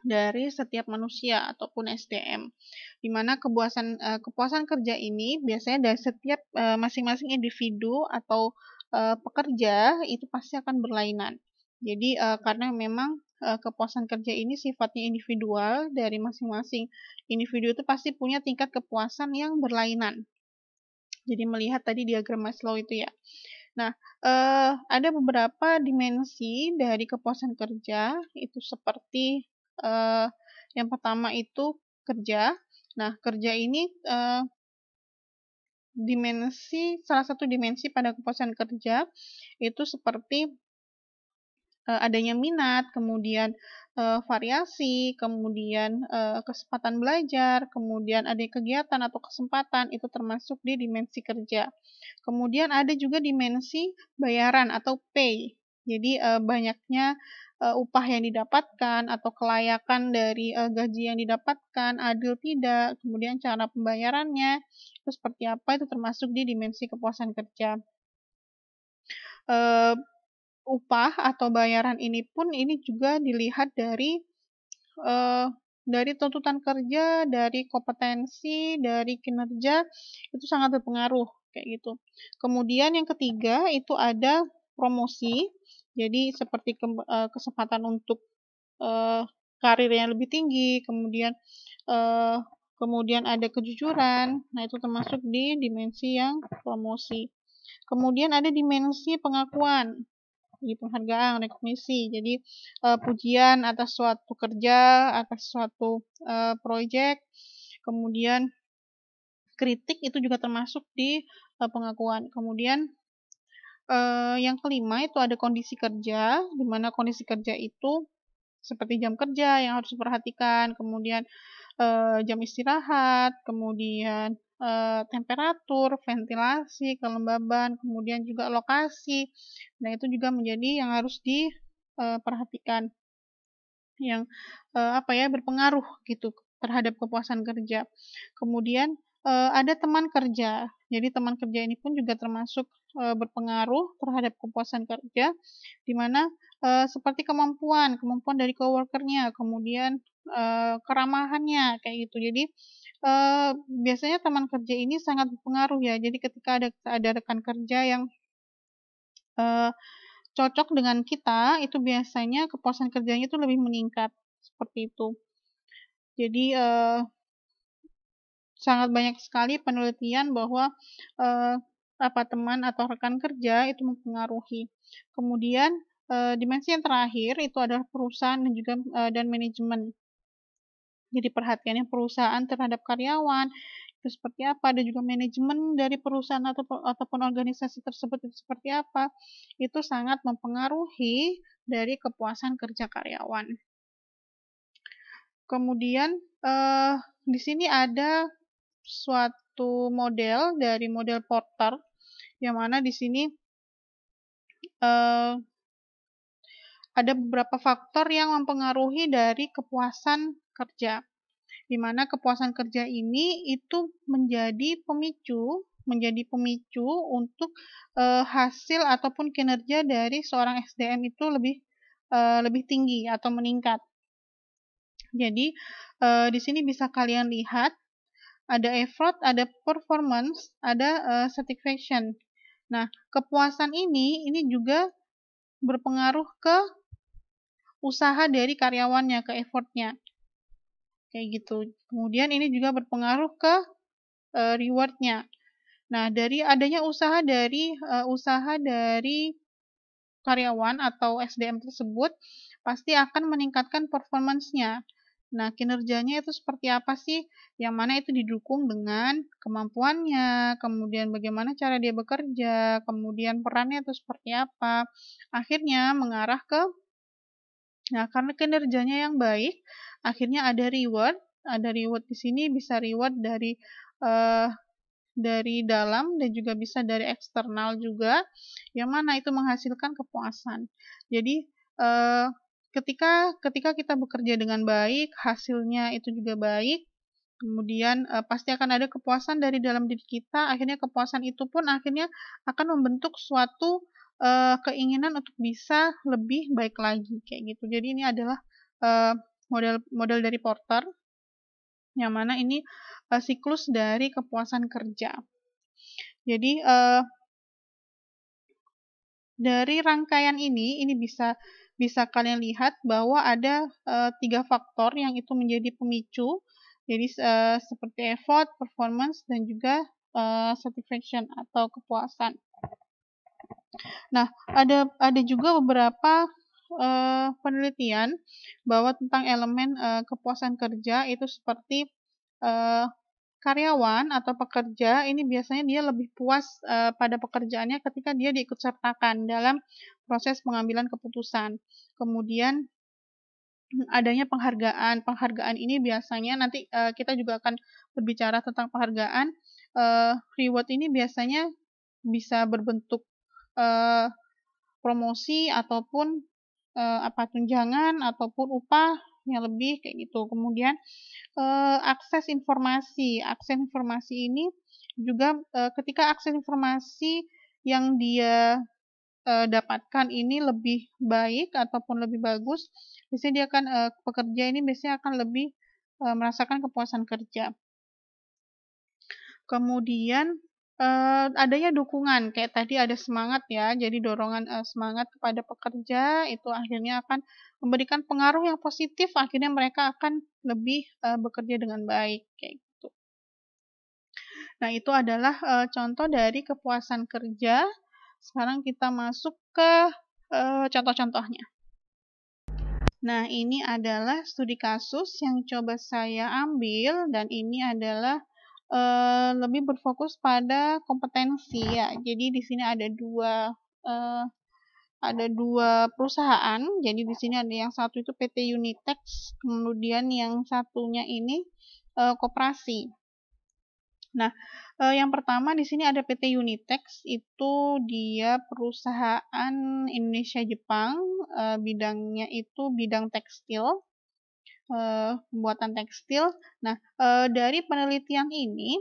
[SPEAKER 1] dari setiap manusia ataupun SDM. Di mana kepuasan kerja ini biasanya dari setiap masing-masing individu atau pekerja itu pasti akan berlainan. Jadi karena memang kepuasan kerja ini sifatnya individual, dari masing-masing individu itu pasti punya tingkat kepuasan yang berlainan. Jadi melihat tadi diagram Maslow itu ya. Nah, ada beberapa dimensi dari kepuasan kerja, itu seperti yang pertama itu kerja. Nah, kerja ini salah satu dimensi pada kepuasan kerja itu seperti adanya minat, kemudian variasi, kemudian kesempatan belajar, kemudian ada kegiatan atau kesempatan, itu termasuk di dimensi kerja. Kemudian ada juga dimensi bayaran atau pay. Jadi banyaknya upah yang didapatkan atau kelayakan dari gaji yang didapatkan, adil tidak, kemudian cara pembayarannya, itu seperti apa, itu termasuk di dimensi kepuasan kerja. Upah atau bayaran ini pun ini juga dilihat dari tuntutan kerja, dari kompetensi, dari kinerja, itu sangat berpengaruh, kayak gitu. Kemudian yang ketiga itu ada promosi, jadi seperti kesempatan untuk karir yang lebih tinggi, kemudian ada kejujuran, nah itu termasuk di dimensi yang promosi. Kemudian ada dimensi pengakuan, di penghargaan, rekognisi. Jadi pujian atas suatu kerja, atas suatu proyek, kemudian kritik itu juga termasuk di pengakuan. Kemudian yang kelima itu ada kondisi kerja, di mana kondisi kerja itu seperti jam kerja yang harus diperhatikan, kemudian jam istirahat, kemudian temperatur, ventilasi, kelembaban, kemudian juga lokasi. Nah, itu juga menjadi yang harus diperhatikan, yang berpengaruh gitu terhadap kepuasan kerja. Kemudian ada teman kerja. Jadi teman kerja ini pun juga termasuk berpengaruh terhadap kepuasan kerja, di mana seperti kemampuan dari coworkernya, kemudian keramahannya kayak gitu. Jadi biasanya teman kerja ini sangat berpengaruh ya. Jadi ketika ada rekan kerja yang cocok dengan kita, itu biasanya kepuasan kerjanya itu lebih meningkat, seperti itu. Jadi sangat banyak sekali penelitian bahwa teman atau rekan kerja itu mempengaruhi. Kemudian dimensi yang terakhir itu adalah perusahaan dan juga dan manajemen. Jadi perhatiannya perusahaan terhadap karyawan itu seperti apa, ada juga manajemen dari perusahaan ataupun organisasi tersebut itu seperti apa, itu sangat mempengaruhi dari kepuasan kerja karyawan. Kemudian di sini ada suatu model dari model Porter, yang mana di sini ada beberapa faktor yang mempengaruhi dari kepuasan kerja, di mana kepuasan kerja ini itu menjadi pemicu untuk hasil ataupun kinerja dari seorang SDM itu lebih tinggi atau meningkat. Jadi di sini bisa kalian lihat ada effort, ada performance, ada satisfaction. Nah, kepuasan ini juga berpengaruh ke usaha dari karyawannya, ke effortnya, kayak gitu. Kemudian ini juga berpengaruh ke rewardnya. Nah, dari adanya usaha dari karyawan atau SDM tersebut pasti akan meningkatkan performance-nya. Nah, kinerjanya itu seperti apa sih? Yang mana itu didukung dengan kemampuannya, kemudian bagaimana cara dia bekerja, kemudian perannya itu seperti apa. Akhirnya mengarah ke, nah karena kinerjanya yang baik, akhirnya ada reward. Ada reward di sini bisa reward dari dalam dan juga bisa dari eksternal juga, yang mana itu menghasilkan kepuasan. Jadi ketika kita bekerja dengan baik, hasilnya itu juga baik, kemudian pasti akan ada kepuasan dari dalam diri kita, akhirnya kepuasan itu pun akhirnya akan membentuk suatu keinginan untuk bisa lebih baik lagi, kayak gitu. Jadi ini adalah model dari Porter, yang mana ini siklus dari kepuasan kerja. Jadi dari rangkaian ini bisa bisa kalian lihat bahwa ada 3 faktor yang itu menjadi pemicu. Jadi seperti effort, performance, dan juga satisfaction atau kepuasan. Nah, ada juga beberapa penelitian bahwa tentang elemen kepuasan kerja itu seperti eh, karyawan atau pekerja ini biasanya dia lebih puas pada pekerjaannya ketika dia diikutsertakan dalam proses pengambilan keputusan. Kemudian adanya penghargaan. Penghargaan ini biasanya nanti kita juga akan berbicara tentang penghargaan. Reward ini biasanya bisa berbentuk eh, promosi ataupun tunjangan ataupun upah yang lebih kayak gitu. Kemudian akses informasi. Akses informasi ini juga ketika akses informasi yang dia dapatkan ini lebih baik ataupun lebih bagus, biasanya dia akan pekerja ini biasanya akan lebih merasakan kepuasan kerja. Kemudian adanya dukungan, kayak tadi ada semangat ya, jadi dorongan semangat kepada pekerja itu akhirnya akan memberikan pengaruh yang positif, akhirnya mereka akan lebih bekerja dengan baik kayak gitu. Nah, itu adalah contoh dari kepuasan kerja. Sekarang kita masuk ke contoh-contohnya. Nah, ini adalah studi kasus yang coba saya ambil dan ini adalah lebih berfokus pada kompetensi ya. Jadi di sini ada dua perusahaan. Jadi di sini ada yang satu itu PT Unitex, kemudian yang satunya ini koperasi. Nah, yang pertama di sini ada PT Unitex, itu dia perusahaan Indonesia Jepang, bidangnya itu bidang tekstil, pembuatan tekstil. Nah, dari penelitian ini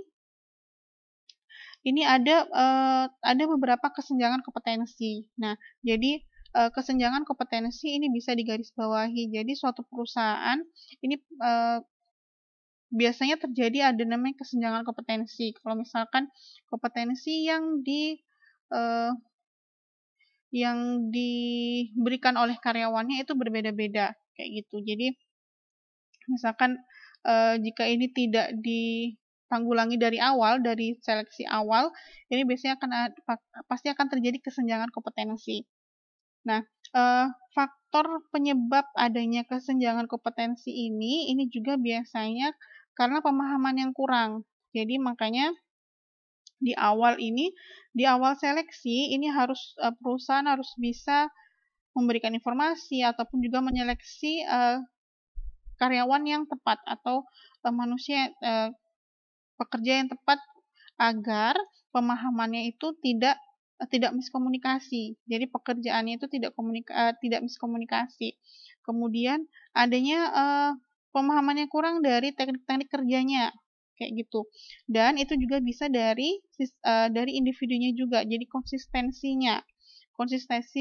[SPEAKER 1] ada beberapa kesenjangan kompetensi. Nah, jadi kesenjangan kompetensi ini bisa digarisbawahi. Jadi suatu perusahaan ini biasanya terjadi ada namanya kesenjangan kompetensi. Kalau misalkan kompetensi yang diberikan oleh karyawannya itu berbeda-beda kayak gitu. Jadi misalkan jika ini tidak ditanggulangi dari awal, dari seleksi awal, ini biasanya pasti akan terjadi kesenjangan kompetensi. Nah, faktor penyebab adanya kesenjangan kompetensi ini juga biasanya karena pemahaman yang kurang. Jadi makanya di awal seleksi ini perusahaan harus bisa memberikan informasi ataupun juga menyeleksi karyawan yang tepat atau pekerja yang tepat agar pemahamannya itu tidak miskomunikasi. Jadi pekerjaannya itu tidak miskomunikasi. Kemudian adanya pemahaman yang kurang dari teknik-teknik kerjanya kayak gitu. Dan itu juga bisa dari individunya juga. Jadi konsistensi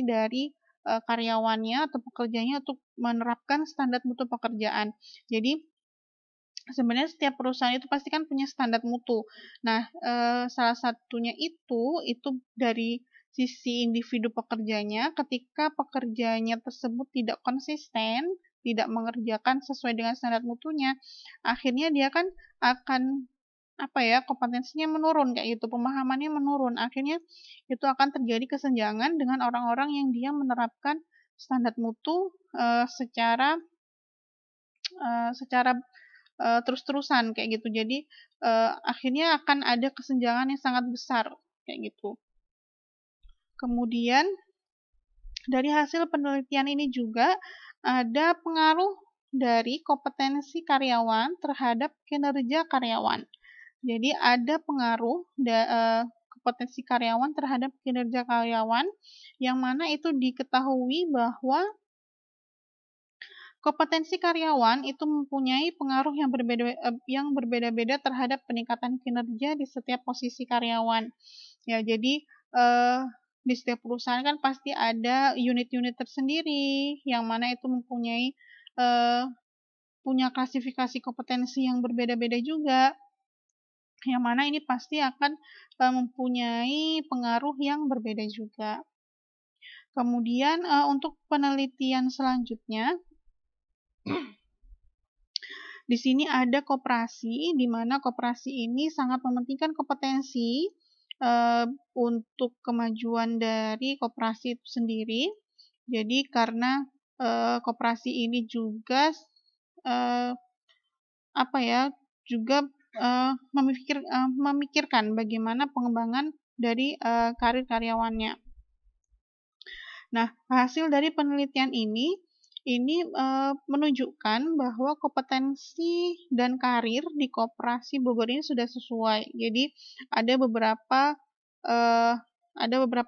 [SPEAKER 1] dari karyawannya atau pekerjanya untuk menerapkan standar mutu pekerjaan. Jadi sebenarnya setiap perusahaan itu pasti kan punya standar mutu. Nah, salah satunya itu dari sisi individu pekerjanya, ketika pekerjanya tersebut tidak konsisten, tidak mengerjakan sesuai dengan standar mutunya, akhirnya dia kan akan kompetensinya menurun kayak gitu, pemahamannya menurun. Akhirnya itu akan terjadi kesenjangan dengan orang-orang yang dia menerapkan standar mutu secara terus-terusan kayak gitu. Jadi akhirnya akan ada kesenjangan yang sangat besar kayak gitu. Kemudian dari hasil penelitian ini juga ada pengaruh dari kompetensi karyawan terhadap kinerja karyawan. Jadi ada pengaruh kompetensi karyawan terhadap kinerja karyawan yang mana itu diketahui bahwa kompetensi karyawan itu mempunyai pengaruh yang berbeda-beda terhadap peningkatan kinerja di setiap posisi karyawan. Ya, jadi di setiap perusahaan kan pasti ada unit-unit tersendiri yang mana itu mempunyai punya klasifikasi kompetensi yang berbeda-beda juga. Yang mana ini pasti akan mempunyai pengaruh yang berbeda juga. Kemudian untuk penelitian selanjutnya, di sini ada koperasi, di mana koperasi ini sangat mementingkan kompetensi untuk kemajuan dari koperasi itu sendiri. Jadi karena koperasi ini juga juga memikirkan bagaimana pengembangan dari karir karyawannya. Nah, hasil dari penelitian ini menunjukkan bahwa kompetensi dan karir di Koperasi Bogor ini sudah sesuai. Jadi ada beberapa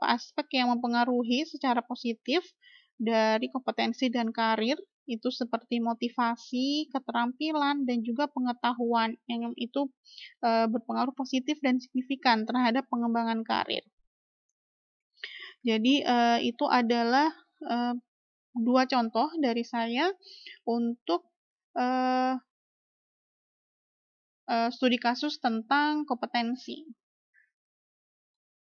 [SPEAKER 1] aspek yang mempengaruhi secara positif dari kompetensi dan karir, itu seperti motivasi, keterampilan, dan juga pengetahuan yang itu berpengaruh positif dan signifikan terhadap pengembangan karir. Jadi itu adalah 2 contoh dari saya untuk studi kasus tentang kompetensi.